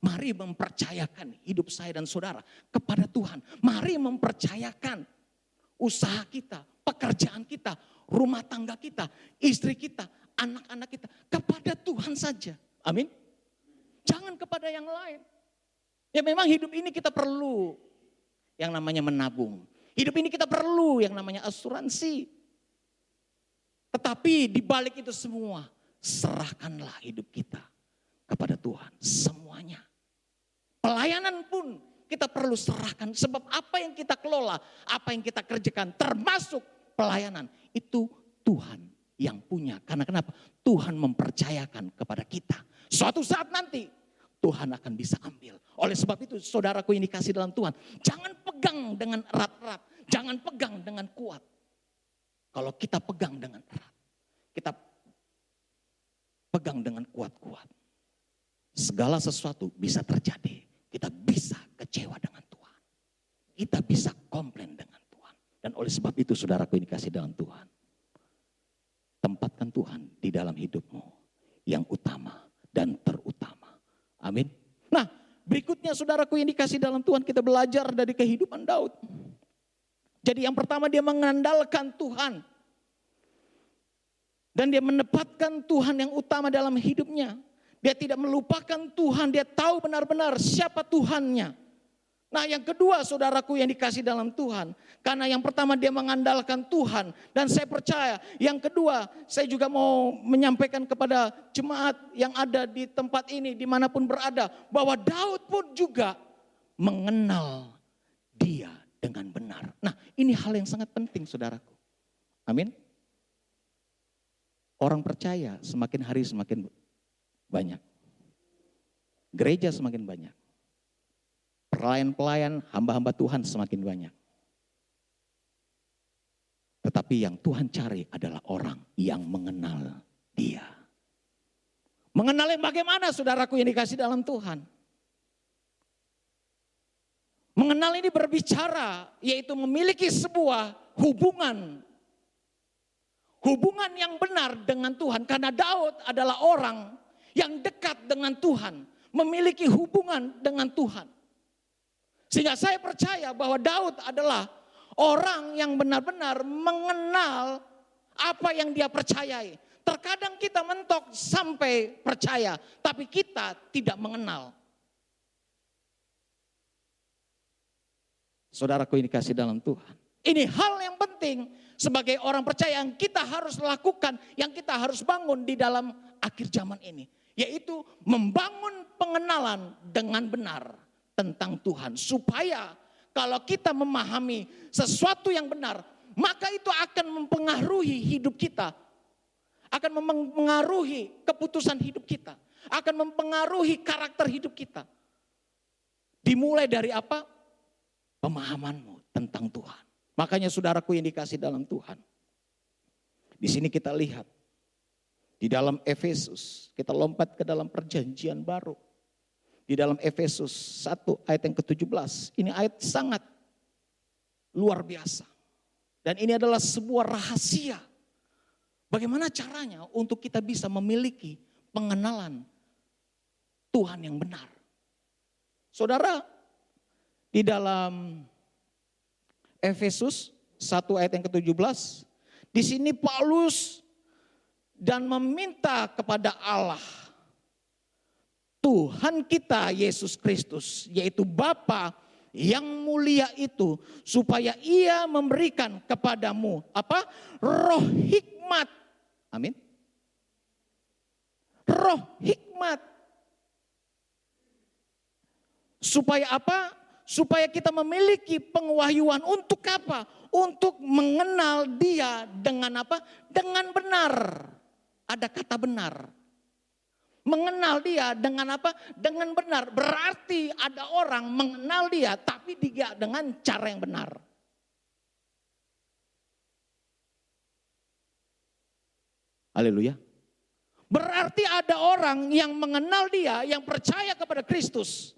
mari mempercayakan hidup saya dan saudara kepada Tuhan. Mari mempercayakan usaha kita, pekerjaan kita, rumah tangga kita, istri kita, anak-anak kita kepada Tuhan saja. Amin. Jangan kepada yang lain. Ya memang hidup ini kita perlu yang namanya menabung. Hidup ini kita perlu yang namanya asuransi. Tetapi di balik itu semua, serahkanlah hidup kita kepada Tuhan. Semuanya. Pelayanan pun kita perlu serahkan. Sebab apa yang kita kelola, apa yang kita kerjakan, termasuk pelayanan, itu Tuhan yang punya. Karena kenapa? Tuhan mempercayakan kepada kita. Suatu saat nanti Tuhan akan bisa ambil. Oleh sebab itu saudaraku yang dikasih dalam Tuhan, jangan pegang dengan erat-erat. Jangan pegang dengan kuat. Kalau kita pegang dengan erat, kita pegang dengan kuat-kuat, segala sesuatu bisa terjadi. Kita bisa kecewa dengan Tuhan. Kita bisa komplain dengan Tuhan. Dan oleh sebab itu saudaraku yang dikasih dalam Tuhan, tempatkan Tuhan di dalam hidupmu yang utama dan terutama. Amin. Nah, berikutnya saudaraku yang dikasih dalam Tuhan, kita belajar dari kehidupan Daud. Jadi yang pertama, dia mengandalkan Tuhan. Dan dia menempatkan Tuhan yang utama dalam hidupnya. Dia tidak melupakan Tuhan, dia tahu benar-benar siapa Tuhannya. Nah, yang kedua saudaraku yang dikasih dalam Tuhan, karena yang pertama dia mengandalkan Tuhan, dan saya percaya yang kedua saya juga mau menyampaikan kepada jemaat yang ada di tempat ini dimanapun berada, bahwa Daud pun juga mengenal dia dengan benar. Nah, ini hal yang sangat penting saudaraku. Amin. Orang percaya semakin hari semakin banyak. Gereja semakin banyak. Pelayan-pelayan, hamba-hamba Tuhan semakin banyak. Tetapi yang Tuhan cari adalah orang yang mengenal dia. Mengenal yang bagaimana saudaraku yang dikasih dalam Tuhan? Mengenal ini berbicara, yaitu memiliki sebuah hubungan. Hubungan yang benar dengan Tuhan. Karena Daud adalah orang yang dekat dengan Tuhan. Memiliki hubungan dengan Tuhan. Sehingga saya percaya bahwa Daud adalah orang yang benar-benar mengenal apa yang dia percayai. Terkadang kita mentok sampai percaya, tapi kita tidak mengenal. Saudaraku yang dikasih dalam Tuhan. Ini hal yang penting sebagai orang percaya yang kita harus lakukan, yang kita harus bangun di dalam akhir zaman ini. Yaitu membangun pengenalan dengan benar tentang Tuhan. Supaya kalau kita memahami sesuatu yang benar, maka itu akan mempengaruhi hidup kita. Akan mempengaruhi keputusan hidup kita. Akan mempengaruhi karakter hidup kita. Dimulai dari apa? Pemahamanmu tentang Tuhan. Makanya saudaraku yang dikasih dalam Tuhan. Di sini kita lihat. Di Di dalam Efesus, kita lompat ke dalam perjanjian baru. Di dalam Efesus 1 ayat yang ke-17, ini ayat sangat luar biasa. Dan ini adalah sebuah rahasia. Bagaimana caranya untuk kita bisa memiliki pengenalan Tuhan yang benar. Saudara, di dalam Efesus 1 ayat yang ke-17, di sini Paulus dan meminta kepada Allah, Tuhan kita Yesus Kristus, yaitu Bapa yang mulia itu, supaya Ia memberikan kepadamu apa? Roh hikmat. Amin. Roh hikmat. Supaya apa? Supaya kita memiliki pengawahyuan untuk apa? Untuk mengenal Dia dengan apa? Dengan benar. Ada kata benar. Mengenal Dia dengan apa? Dengan benar. Berarti ada orang mengenal Dia tapi tidak dengan cara yang benar. Haleluya. Berarti ada orang yang mengenal Dia, yang percaya kepada Kristus,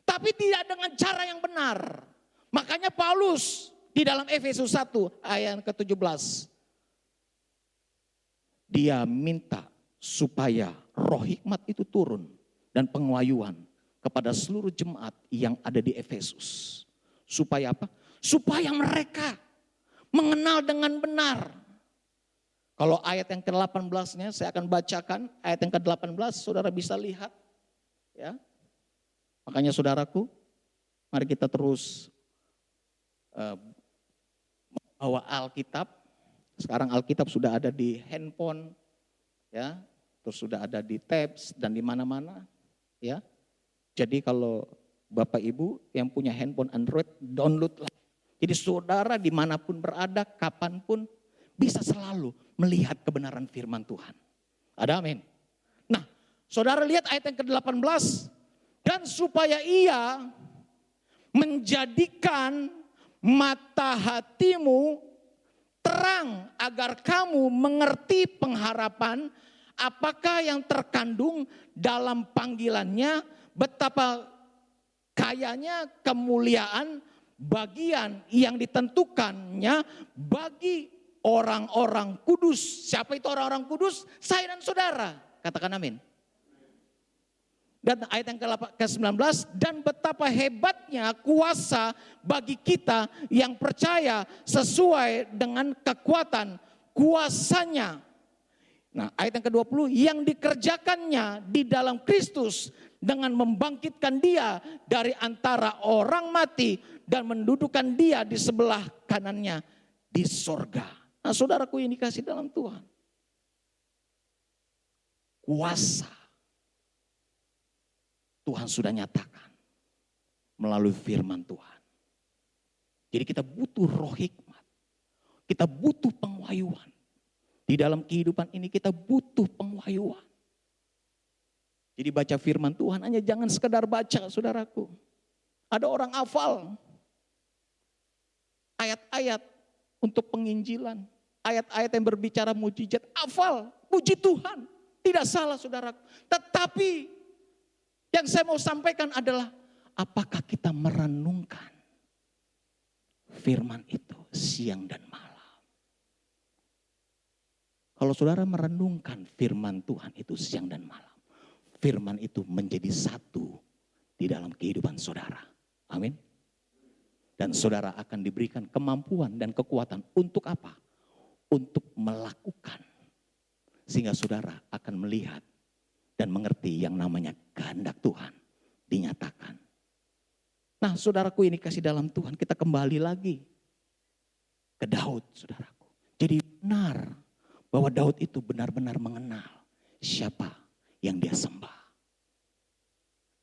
tapi tidak dengan cara yang benar. Makanya Paulus di dalam Efesus 1 ayat ke-17. Dia minta supaya roh hikmat itu turun dan penguayuan kepada seluruh jemaat yang ada di Efesus. Supaya apa? Supaya mereka mengenal dengan benar. Kalau ayat yang ke-18-nya saya akan bacakan, ayat yang ke-18 saudara bisa lihat. Ya. Makanya saudaraku, mari kita terus membawa Alkitab. Sekarang Alkitab sudah ada di handphone, ya, terus sudah ada di tabs dan di mana-mana, ya. Jadi kalau Bapak Ibu yang punya handphone Android, download lah. Jadi saudara dimanapun berada, kapanpun bisa selalu melihat kebenaran firman Tuhan. Ada amin. Nah, saudara lihat ayat yang ke-18. Dan supaya Ia menjadikan mata hatimu terang agar kamu mengerti pengharapan apakah yang terkandung dalam panggilannya, betapa kayanya kemuliaan bagian yang ditentukannya bagi orang-orang kudus. Siapa itu orang-orang kudus? Saya dan saudara. Katakan amin. Dan ayat yang ke-19, dan betapa hebatnya kuasa bagi kita yang percaya sesuai dengan kekuatan kuasanya. Nah, ayat yang ke-20, yang dikerjakannya di dalam Kristus dengan membangkitkan Dia dari antara orang mati dan mendudukan Dia di sebelah kanannya di sorga. Nah, saudaraku ini kasih dalam Tuhan. Kuasa Tuhan sudah nyatakan melalui firman Tuhan. Jadi kita butuh roh hikmat. Kita butuh penguayuan. Di dalam kehidupan ini kita butuh penguayuan. Jadi baca firman Tuhan hanya jangan sekedar baca, saudaraku. Ada orang hafal ayat-ayat untuk penginjilan. Ayat-ayat yang berbicara mujizat, hafal, puji Tuhan. Tidak salah, saudaraku. Tetapi yang saya mau sampaikan adalah apakah kita merenungkan firman itu siang dan malam. Kalau saudara merenungkan firman Tuhan itu siang dan malam, firman itu menjadi satu di dalam kehidupan saudara. Amin. Dan saudara akan diberikan kemampuan dan kekuatan untuk apa? Untuk melakukan. Sehingga saudara akan melihat dan mengerti yang namanya kehendak Tuhan dinyatakan. Nah, saudaraku ini kasih dalam Tuhan, kita kembali lagi ke Daud, saudaraku. Jadi benar bahwa Daud itu benar-benar mengenal siapa yang dia sembah.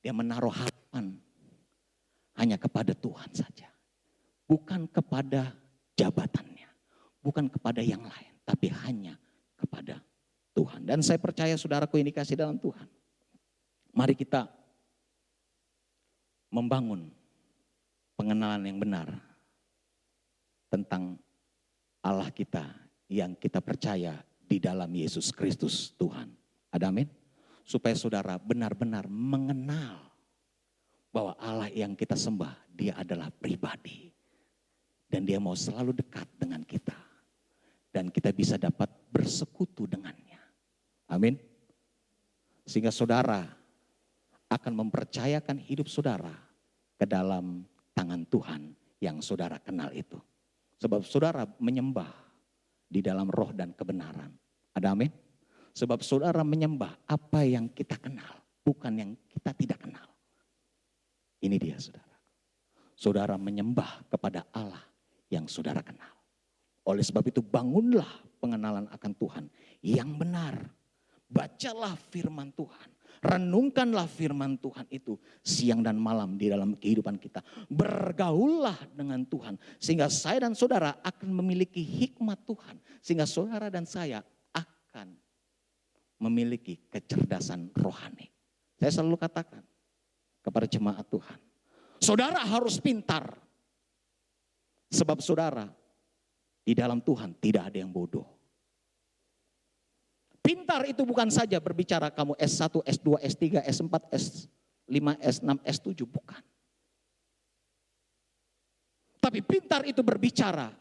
Dia menaruh harapan hanya kepada Tuhan saja. Bukan kepada jabatannya, bukan kepada yang lain, tapi hanya kepada Tuhan. Dan saya percaya saudaraku ini kasih dalam Tuhan. Mari kita membangun pengenalan yang benar tentang Allah kita yang kita percaya di dalam Yesus Kristus Tuhan. Ada amin? Supaya saudara benar-benar mengenal bahwa Allah yang kita sembah, dia adalah pribadi. Dan dia mau selalu dekat dengan kita. Dan kita bisa dapat bersekutu dengannya. Amin. Sehingga saudara akan mempercayakan hidup saudara ke dalam tangan Tuhan yang saudara kenal itu. Sebab saudara menyembah di dalam roh dan kebenaran. Ada amin? Sebab saudara menyembah apa yang kita kenal, bukan yang kita tidak kenal. Ini dia saudara. Saudara menyembah kepada Allah yang saudara kenal. Oleh sebab itu bangunlah pengenalan akan Tuhan yang benar. Bacalah firman Tuhan. Renungkanlah firman Tuhan itu siang dan malam di dalam kehidupan kita. Bergaullah dengan Tuhan. Sehingga saya dan saudara akan memiliki hikmat Tuhan. Sehingga saudara dan saya akan memiliki kecerdasan rohani. Saya selalu katakan kepada jemaat Tuhan. Saudara harus pintar. Sebab saudara di dalam Tuhan tidak ada yang bodoh. Pintar itu bukan saja berbicara kamu S1, S2, S3, S4, S5, S6, S7. Bukan. Tapi pintar itu berbicara.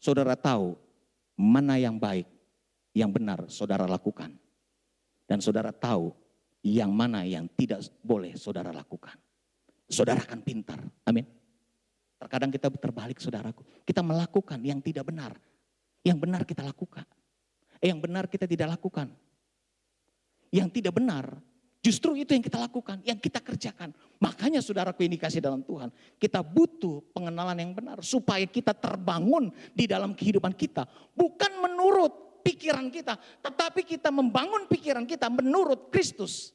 Saudara tahu mana yang baik, yang benar saudara lakukan. Dan saudara tahu yang mana yang tidak boleh saudara lakukan. Saudara akan pintar. Amin. Terkadang kita terbalik saudaraku. Kita melakukan yang tidak benar. Yang benar kita lakukan. Yang benar kita tidak lakukan. Yang tidak benar justru itu yang kita lakukan, yang kita kerjakan. Makanya saudaraku yang dikasih dalam Tuhan, kita butuh pengenalan yang benar supaya kita terbangun di dalam kehidupan kita. Bukan menurut pikiran kita, tetapi kita membangun pikiran kita menurut Kristus.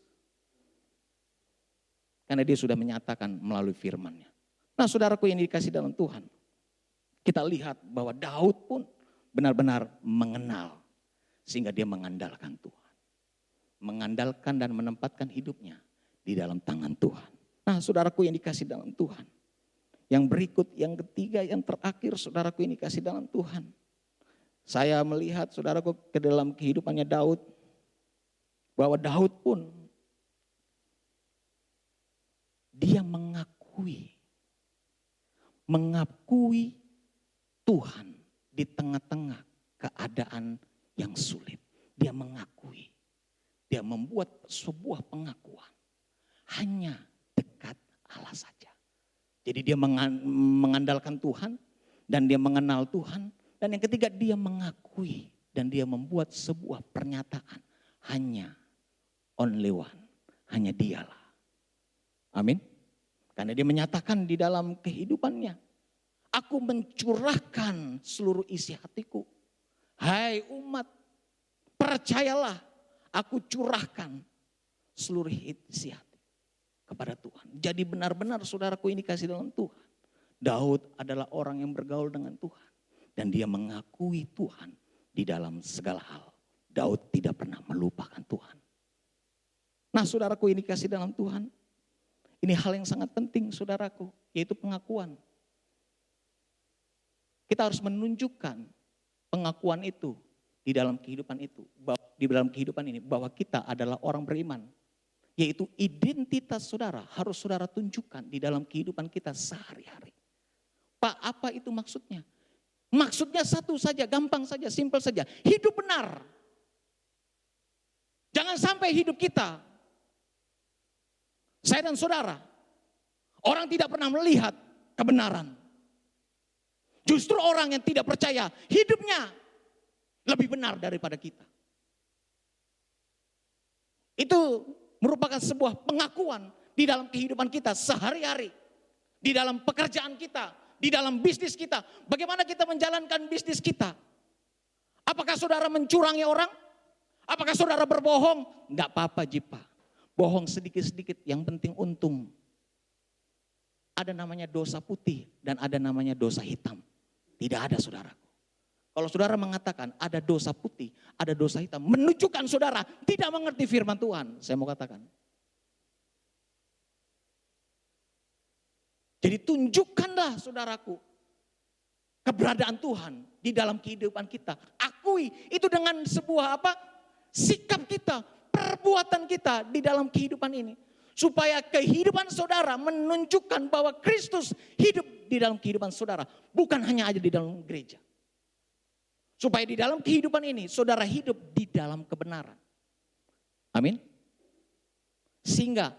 Karena dia sudah menyatakan melalui firman-Nya. Nah saudaraku yang dikasih dalam Tuhan, kita lihat bahwa Daud pun benar-benar mengenal. Sehingga dia mengandalkan Tuhan. Mengandalkan dan menempatkan hidupnya di dalam tangan Tuhan. Nah saudaraku yang dikasih dalam Tuhan. Yang berikut, yang ketiga, yang terakhir saudaraku yang dikasih dalam Tuhan. Saya melihat saudaraku ke dalam kehidupannya Daud. Bahwa Daud pun dia mengakui Tuhan di tengah-tengah keadaan yang sulit. Dia mengakui. Dia membuat sebuah pengakuan. Hanya dekat Allah saja. Jadi dia mengandalkan Tuhan. Dan dia mengenal Tuhan. Dan yang ketiga dia mengakui. Dan dia membuat sebuah pernyataan. Hanya only one. Hanya dialah. Amin. Karena dia menyatakan di dalam kehidupannya. Aku mencurahkan seluruh isi hatiku. Hai umat, percayalah aku curahkan seluruh isi hati kepada Tuhan. Jadi benar-benar saudaraku ini kasih dalam Tuhan. Daud adalah orang yang bergaul dengan Tuhan. Dan dia mengakui Tuhan di dalam segala hal. Daud tidak pernah melupakan Tuhan. Nah saudaraku ini kasih dalam Tuhan. Ini hal yang sangat penting saudaraku, yaitu pengakuan. Kita harus menunjukkan pengakuan itu di dalam kehidupan itu, di dalam kehidupan ini bahwa kita adalah orang beriman. Yaitu identitas saudara harus saudara tunjukkan di dalam kehidupan kita sehari-hari. Pak, apa itu maksudnya? Maksudnya satu saja, gampang saja, simpel saja. Hidup benar. Jangan sampai hidup kita, saya dan saudara, orang tidak pernah melihat kebenaran. Justru orang yang tidak percaya hidupnya lebih benar daripada kita. Itu merupakan sebuah pengakuan di dalam kehidupan kita sehari-hari. Di dalam pekerjaan kita, di dalam bisnis kita. Bagaimana kita menjalankan bisnis kita. Apakah saudara mencurangi orang? Apakah saudara berbohong? Enggak apa-apa Jipa. Bohong sedikit-sedikit yang penting untung. Ada namanya dosa putih dan ada namanya dosa hitam. Tidak ada saudaraku. Kalau saudara mengatakan ada dosa putih, ada dosa hitam, menunjukkan saudara tidak mengerti firman Tuhan. Saya mau katakan. Jadi tunjukkanlah saudaraku keberadaan Tuhan di dalam kehidupan kita. akui itu dengan sebuah apa? Sikap kita, perbuatan kita di dalam kehidupan ini. Supaya kehidupan saudara menunjukkan bahwa Kristus hidup di dalam kehidupan saudara. Bukan hanya ada di dalam gereja. Supaya di dalam kehidupan ini saudara hidup di dalam kebenaran. Amin. Sehingga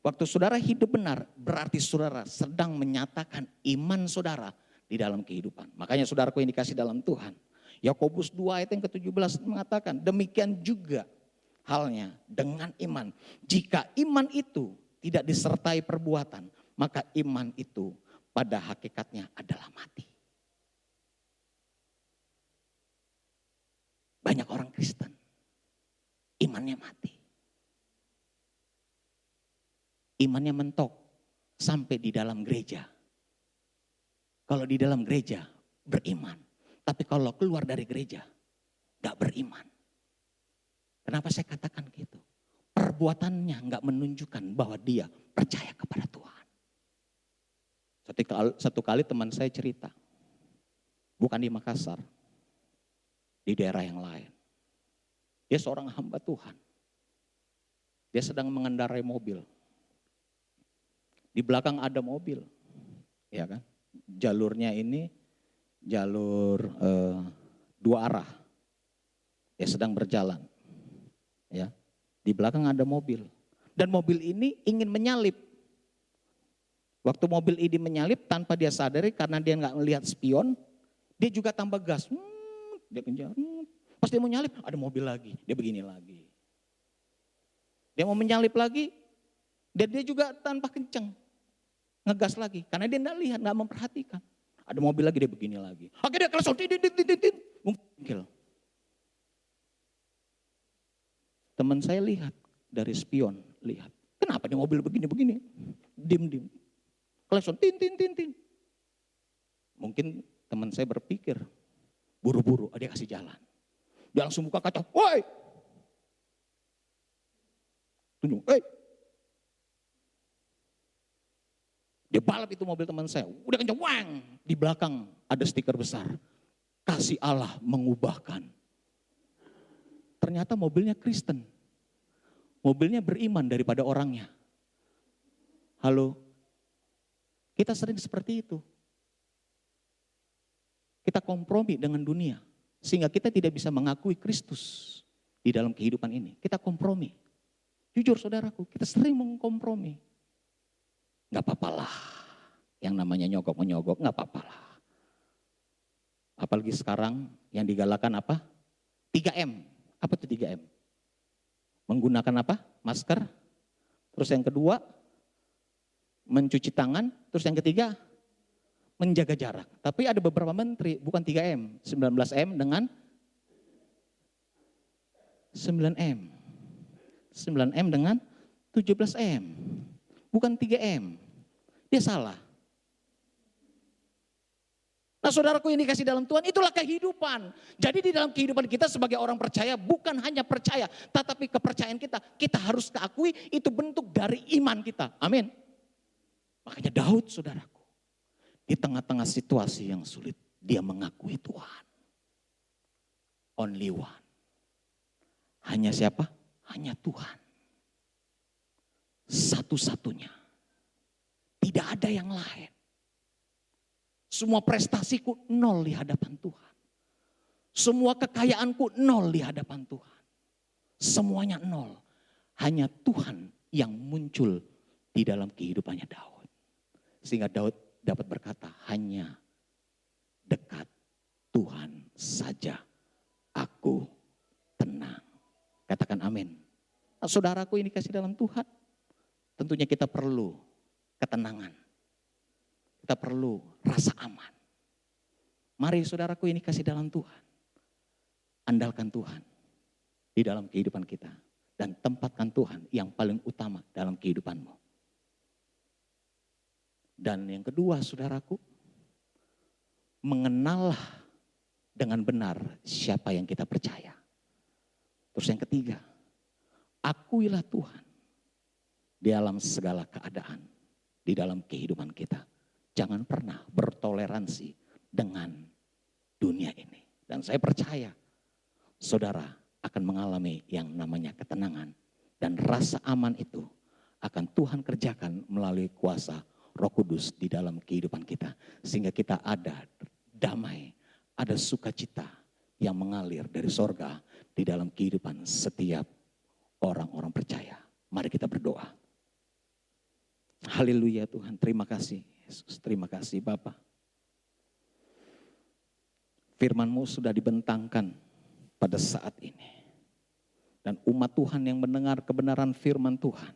waktu saudara hidup benar berarti saudara sedang menyatakan iman saudara di dalam kehidupan. Makanya saudaraku yang dikasih dalam Tuhan. Yakobus 2 ayat yang ke-17 mengatakan demikian juga halnya dengan iman. Jika iman itu tidak disertai perbuatan, maka iman itu pada hakikatnya adalah mati. Banyak orang Kristen, imannya mati. Imannya mentok sampai di dalam gereja. Kalau di dalam gereja beriman, tapi kalau keluar dari gereja gak beriman. Kenapa saya katakan gitu? Perbuatannya gak menunjukkan bahwa dia percaya kepada Tuhan. Satu kali teman saya cerita, bukan di Makassar, di daerah yang lain. Dia seorang hamba Tuhan. Dia sedang mengendarai mobil. Di belakang ada mobil, ya kan? Jalurnya ini jalur 2 arah. Dia sedang berjalan, ya. Di belakang ada mobil, dan mobil ini ingin menyalip. Waktu mobil ini menyalip tanpa dia sadari karena dia nggak melihat spion, dia juga tambah gas. Dia kejar. Pas dia mau nyalip, ada mobil lagi. Dia begini lagi. Dia mau menyalip lagi, dan dia juga tanpa kenceng. Ngegas lagi, karena dia enggak lihat, enggak memperhatikan. Ada mobil lagi, dia begini lagi. Akhirnya dia kelesot, mungkin. Teman saya lihat, dari spion, lihat. Kenapa dia mobil begini-begini? Dim. Kelesot, tin. Mungkin teman saya berpikir, buru-buru, dia kasih jalan. Dia langsung buka kaca, woi! Tunjuk, Dia balap itu mobil teman saya, udah kencang, wang! Di belakang ada stiker besar, kasih Allah mengubahkan. Ternyata mobilnya Kristen. Mobilnya beriman daripada orangnya. Halo, kita sering seperti itu. Kita kompromi dengan dunia, sehingga kita tidak bisa mengakui Kristus di dalam kehidupan ini. Kita kompromi. Jujur saudaraku, kita sering mengkompromi. Gak apa-apalah, yang namanya nyogok-menyogok gak apa-apalah. Apalagi sekarang yang digalakan apa? 3M. Apa itu 3M? Menggunakan apa? Masker. Terus yang kedua, mencuci tangan. Terus yang ketiga, menjaga jarak. Tapi ada beberapa menteri, bukan 3M. 19M dengan 9M. 9M dengan 17M. Bukan 3M. Dia salah. Nah saudaraku yang dikasih dalam Tuhan, itulah kehidupan. Jadi di dalam kehidupan kita sebagai orang percaya, bukan hanya percaya, tetapi kepercayaan kita harus keakui itu bentuk dari iman kita. Amin. Makanya Daud saudaraku, di tengah-tengah situasi yang sulit, dia mengakui Tuhan. Only one. Hanya siapa? Hanya Tuhan. Satu-satunya. Tidak ada yang lain. Semua prestasiku nol di hadapan Tuhan. Semua kekayaanku nol di hadapan Tuhan. Semuanya nol. Hanya Tuhan yang muncul di dalam kehidupannya Daud. Sehingga Daud dapat berkata, hanya dekat Tuhan saja aku tenang. Katakan amin. Nah, saudaraku ini kasih dalam Tuhan. Tentunya kita perlu ketenangan. Kita perlu rasa aman. Mari saudaraku ini kasih dalam Tuhan. Andalkan Tuhan di dalam kehidupan kita. Dan tempatkan Tuhan yang paling utama dalam kehidupanmu. Dan yang kedua saudaraku, mengenallah dengan benar siapa yang kita percaya. Terus yang ketiga, akuilah Tuhan di dalam segala keadaan, di dalam kehidupan kita. Jangan pernah bertoleransi dengan dunia ini. Dan saya percaya saudara akan mengalami yang namanya ketenangan. Dan rasa aman itu akan Tuhan kerjakan melalui kuasa Roh Kudus di dalam kehidupan kita. Sehingga kita ada damai, ada sukacita yang mengalir dari sorga di dalam kehidupan setiap orang-orang percaya. Mari kita berdoa. Haleluya Tuhan, terima kasih Yesus, terima kasih Bapa. Firman-Mu sudah dibentangkan pada saat ini. Dan umat Tuhan yang mendengar kebenaran firman Tuhan,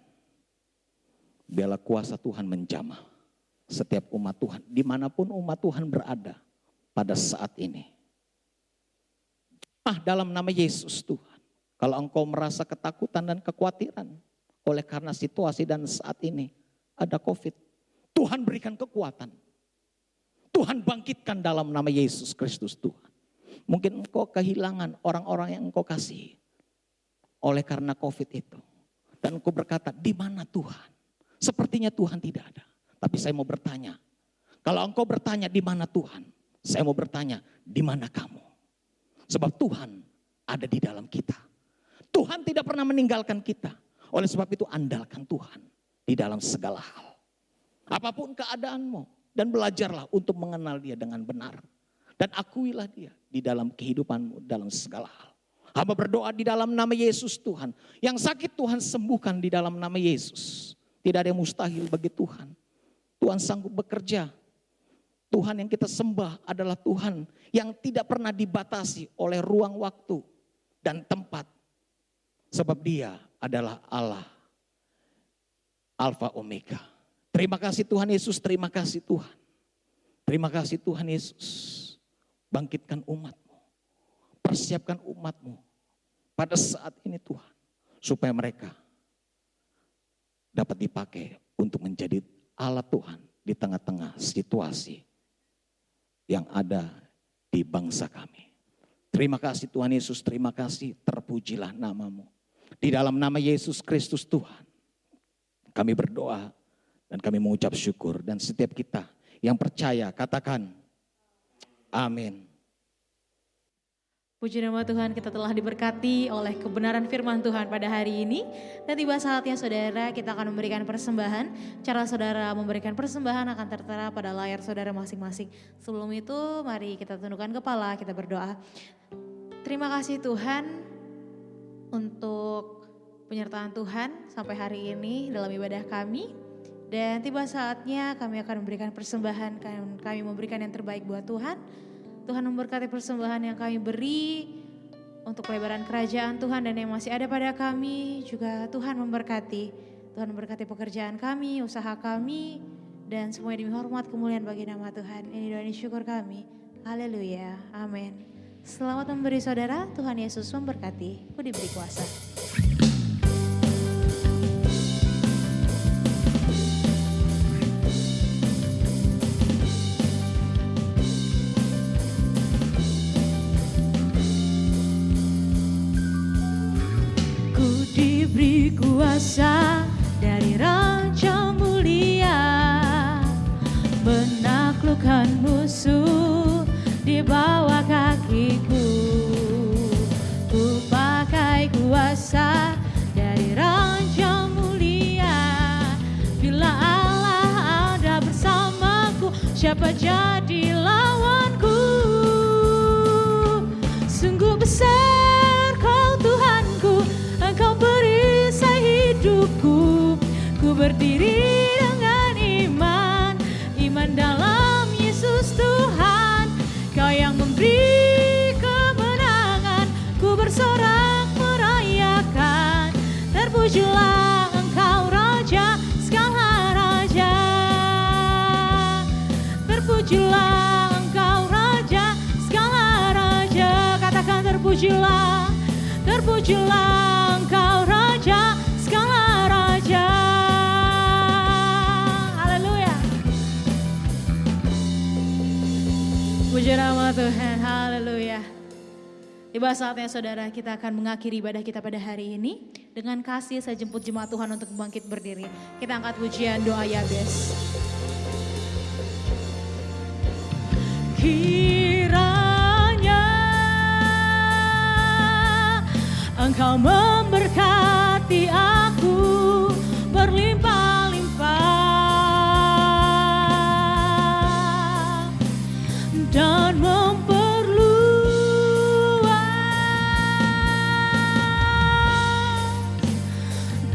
biarlah kuasa Tuhan menjamah setiap umat Tuhan, dimanapun umat Tuhan berada pada saat ini. Dalam nama Yesus Tuhan, kalau engkau merasa ketakutan dan kekhawatiran oleh karena situasi dan saat ini ada COVID, Tuhan berikan kekuatan. Tuhan bangkitkan dalam nama Yesus Kristus Tuhan. Mungkin engkau kehilangan orang-orang yang engkau kasihi oleh karena COVID itu. Dan engkau berkata, di mana Tuhan? Sepertinya Tuhan tidak ada. Tapi saya mau bertanya, kalau engkau bertanya di mana Tuhan? Saya mau bertanya, di mana kamu? Sebab Tuhan ada di dalam kita. Tuhan tidak pernah meninggalkan kita. Oleh sebab itu andalkan Tuhan di dalam segala hal. Apapun keadaanmu, dan belajarlah untuk mengenal Dia dengan benar. Dan akuilah Dia di dalam kehidupanmu dalam segala hal. Hamba berdoa di dalam nama Yesus Tuhan. Yang sakit Tuhan sembuhkan di dalam nama Yesus. Tidak ada yang mustahil bagi Tuhan. Tuhan sanggup bekerja. Tuhan yang kita sembah adalah Tuhan yang tidak pernah dibatasi oleh ruang waktu dan tempat. Sebab Dia adalah Allah Alfa Omega. Terima kasih Tuhan Yesus, terima kasih Tuhan. Terima kasih Tuhan Yesus. Bangkitkan umat-Mu. Persiapkan umat-Mu pada saat ini Tuhan. Supaya mereka dapat dipakai untuk menjadi alat Tuhan di tengah-tengah situasi yang ada di bangsa kami. Terima kasih Tuhan Yesus, terima kasih, terpujilah nama-Mu. Di dalam nama Yesus Kristus Tuhan, kami berdoa dan kami mengucap syukur. Dan setiap kita yang percaya katakan amin. Puji nama Tuhan, kita telah diberkati oleh kebenaran firman Tuhan pada hari ini. Dan tiba saatnya saudara, kita akan memberikan persembahan. Cara saudara memberikan persembahan akan tertera pada layar saudara masing-masing. Sebelum itu mari kita tundukkan kepala, kita berdoa. Terima kasih Tuhan untuk penyertaan Tuhan sampai hari ini dalam ibadah kami. Dan tiba saatnya kami akan memberikan persembahan, kami memberikan yang terbaik buat Tuhan. Tuhan memberkati persembahan yang kami beri untuk pelebaran kerajaan Tuhan dan yang masih ada pada kami. Juga Tuhan memberkati. Tuhan memberkati pekerjaan kami, usaha kami. Dan semuanya demi hormat kemuliaan bagi nama Tuhan. Ini doa dan syukur kami. Haleluya. Amin. Selamat memberi saudara, Tuhan Yesus memberkati. Ku diberi kuasa. Diberi kuasa dari Raja Mulia, menaklukkan musuh di bawah kakiku. Ku pakai kuasa dari Raja Mulia. Bila Allah ada bersamaku, siapa jadi lawanku? Sungguh besar Kau Tuhanku, Engkau perisai hidupku. Ku berdiri dengan iman, iman dalam Yesus Tuhan. Kau yang memberi kemenangan, ku bersorak merayakan. Terpujilah Engkau Raja segala raja. Terpujilah Engkau Raja segala raja. Katakan terpujilah, terpujilah Engkau Raja segala raja. Haleluya. Puji nama Tuhan, haleluya. Tiba saatnya saudara, kita akan mengakhiri ibadah kita pada hari ini. Dengan kasih saya jemput jemaat Tuhan untuk bangkit berdiri. Kita angkat pujian doa Yabes. Kiranya Engkau memberkati aku berlimpah-limpah dan memperluas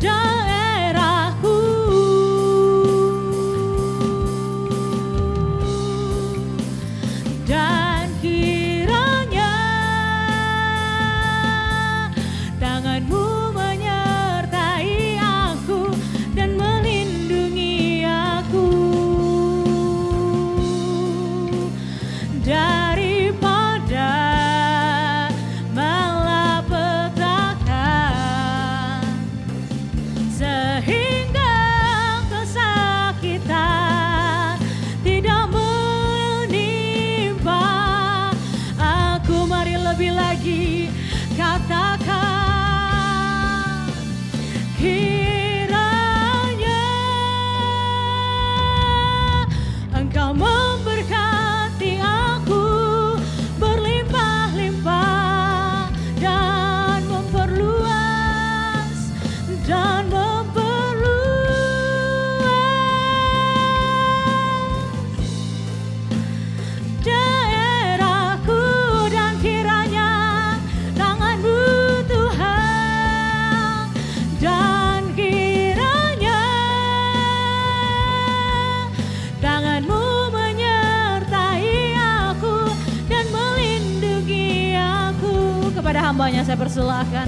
daerahku. Dan kiranya tanganmu menyertai aku dan melindungi aku daripada malapetaka, sehingga kesakitan tidak menimpa aku. Mari lebih lagi katakan, kiranya Engkau memberkati aku berlimpah-limpah dan memperluas daerahku. Dan kiranya tangan-Mu Tuhan, dan kiranya tangan-Mu menyertai aku dan melindungi aku. Kepada hamba-Nya saya persilahkan,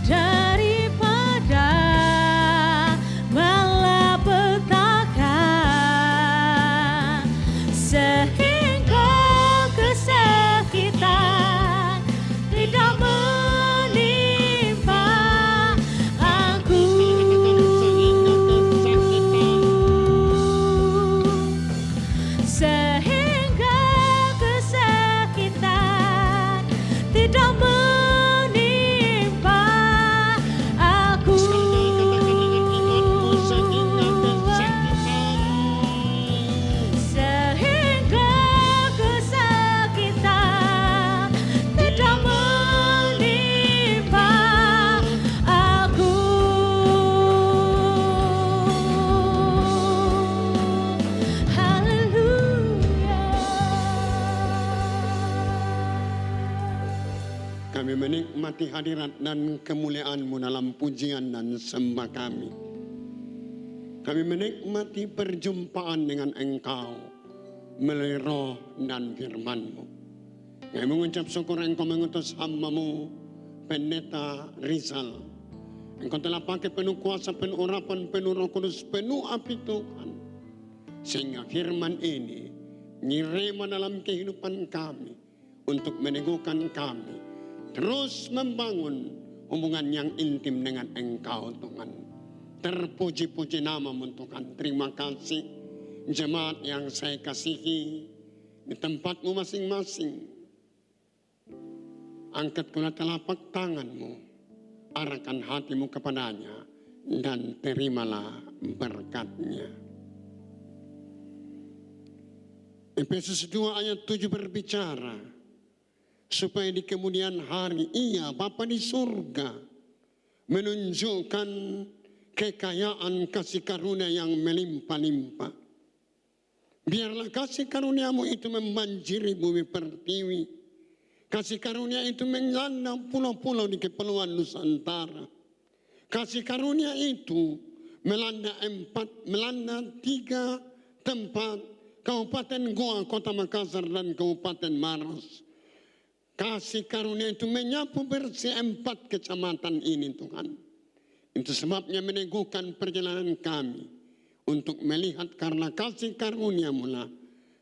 daripada malapetaka, sehingga kesakitan tidak menimpa aku. Sehingga kesakitan tidak menimpa aku. Sehingga kesakitan tidak menimpa aku. Haleluya. Kami menikmati hadirat dan kemuliaan-Mu dalam pujian dan sembah kami. Kami menikmati perjumpaan dengan Engkau melalui roh dan firman-Mu. Kami mengucap syukur Engkau mengutus hamba-Mu, Pendeta Rizal. Engkau telah pakai penuh kuasa, penuh urapan, penuh Roh Kudus, penuh api Tuhan. Sehingga firman ini nyirema dalam kehidupan kami untuk meneguhkan kami terus membangun hubungan yang intim dengan Engkau Tuhan. Terpuji-puji nama-Mu Tuhan. Terima kasih jemaat yang saya kasihi di tempat-Mu masing-masing. Angkat pula telapak tangan-Mu, arahkan hati-Mu kepadanya, dan terimalah berkat-Nya. Efesus 2 ayat 7 berbicara, supaya di kemudian hari Ia Bapa di surga menunjukkan kekayaan kasih karunia yang melimpah-limpah. Biarlah kasih karunia-Mu itu membanjiri bumi pertiwi. Kasih karunia itu melanda pulau-pulau di kepulauan Nusantara. Kasih karunia itu melanda 3 tempat, Kabupaten Goa, Kota Makassar, dan Kabupaten Maros. Kasih karunia itu menyapu bersih 4 kecamatan ini Tuhan. Itu sebabnya meneguhkan perjalanan kami untuk melihat karena kasih karunia-Mu lah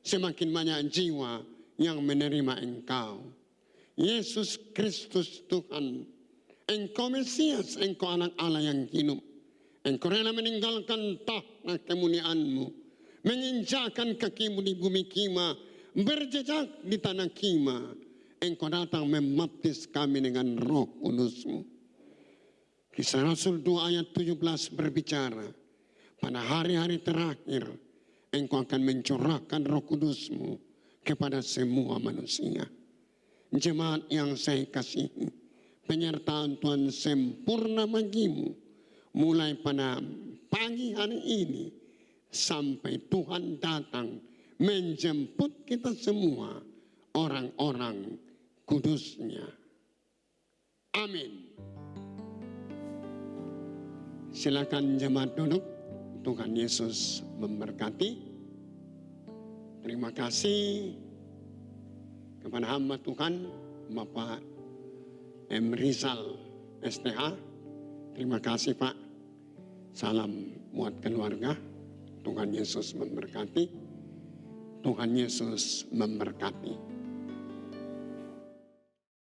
semakin banyak jiwa yang menerima Engkau. Yesus Kristus Tuhan, Engkau Mesias, Engkau anak Allah yang hidup. Engkau rela meninggalkan tahta kemuliaan-Mu, menginjakkan kaki-Mu di bumi kima, berjejak di tanah kima. Engkau datang membaptis kami dengan Roh Kudus-Mu. Kisah Rasul 2 ayat 17 berbicara, pada hari-hari terakhir Engkau akan mencurahkan Roh Kudus-Mu kepada semua manusia. Jemaat yang saya kasihi, penyertaan Tuhan sempurna bagimu mulai pada pagi hari ini sampai Tuhan datang menjemput kita semua orang-orang kudusnya. Amin. Silakan jemaat duduk. Tuhan Yesus memberkati. Terima kasih kepada hamba Tuhan Bapak M. Rizal STH. Terima kasih Pak. Salam buat keluarga. Tuhan Yesus memberkati. Tuhan Yesus memberkati.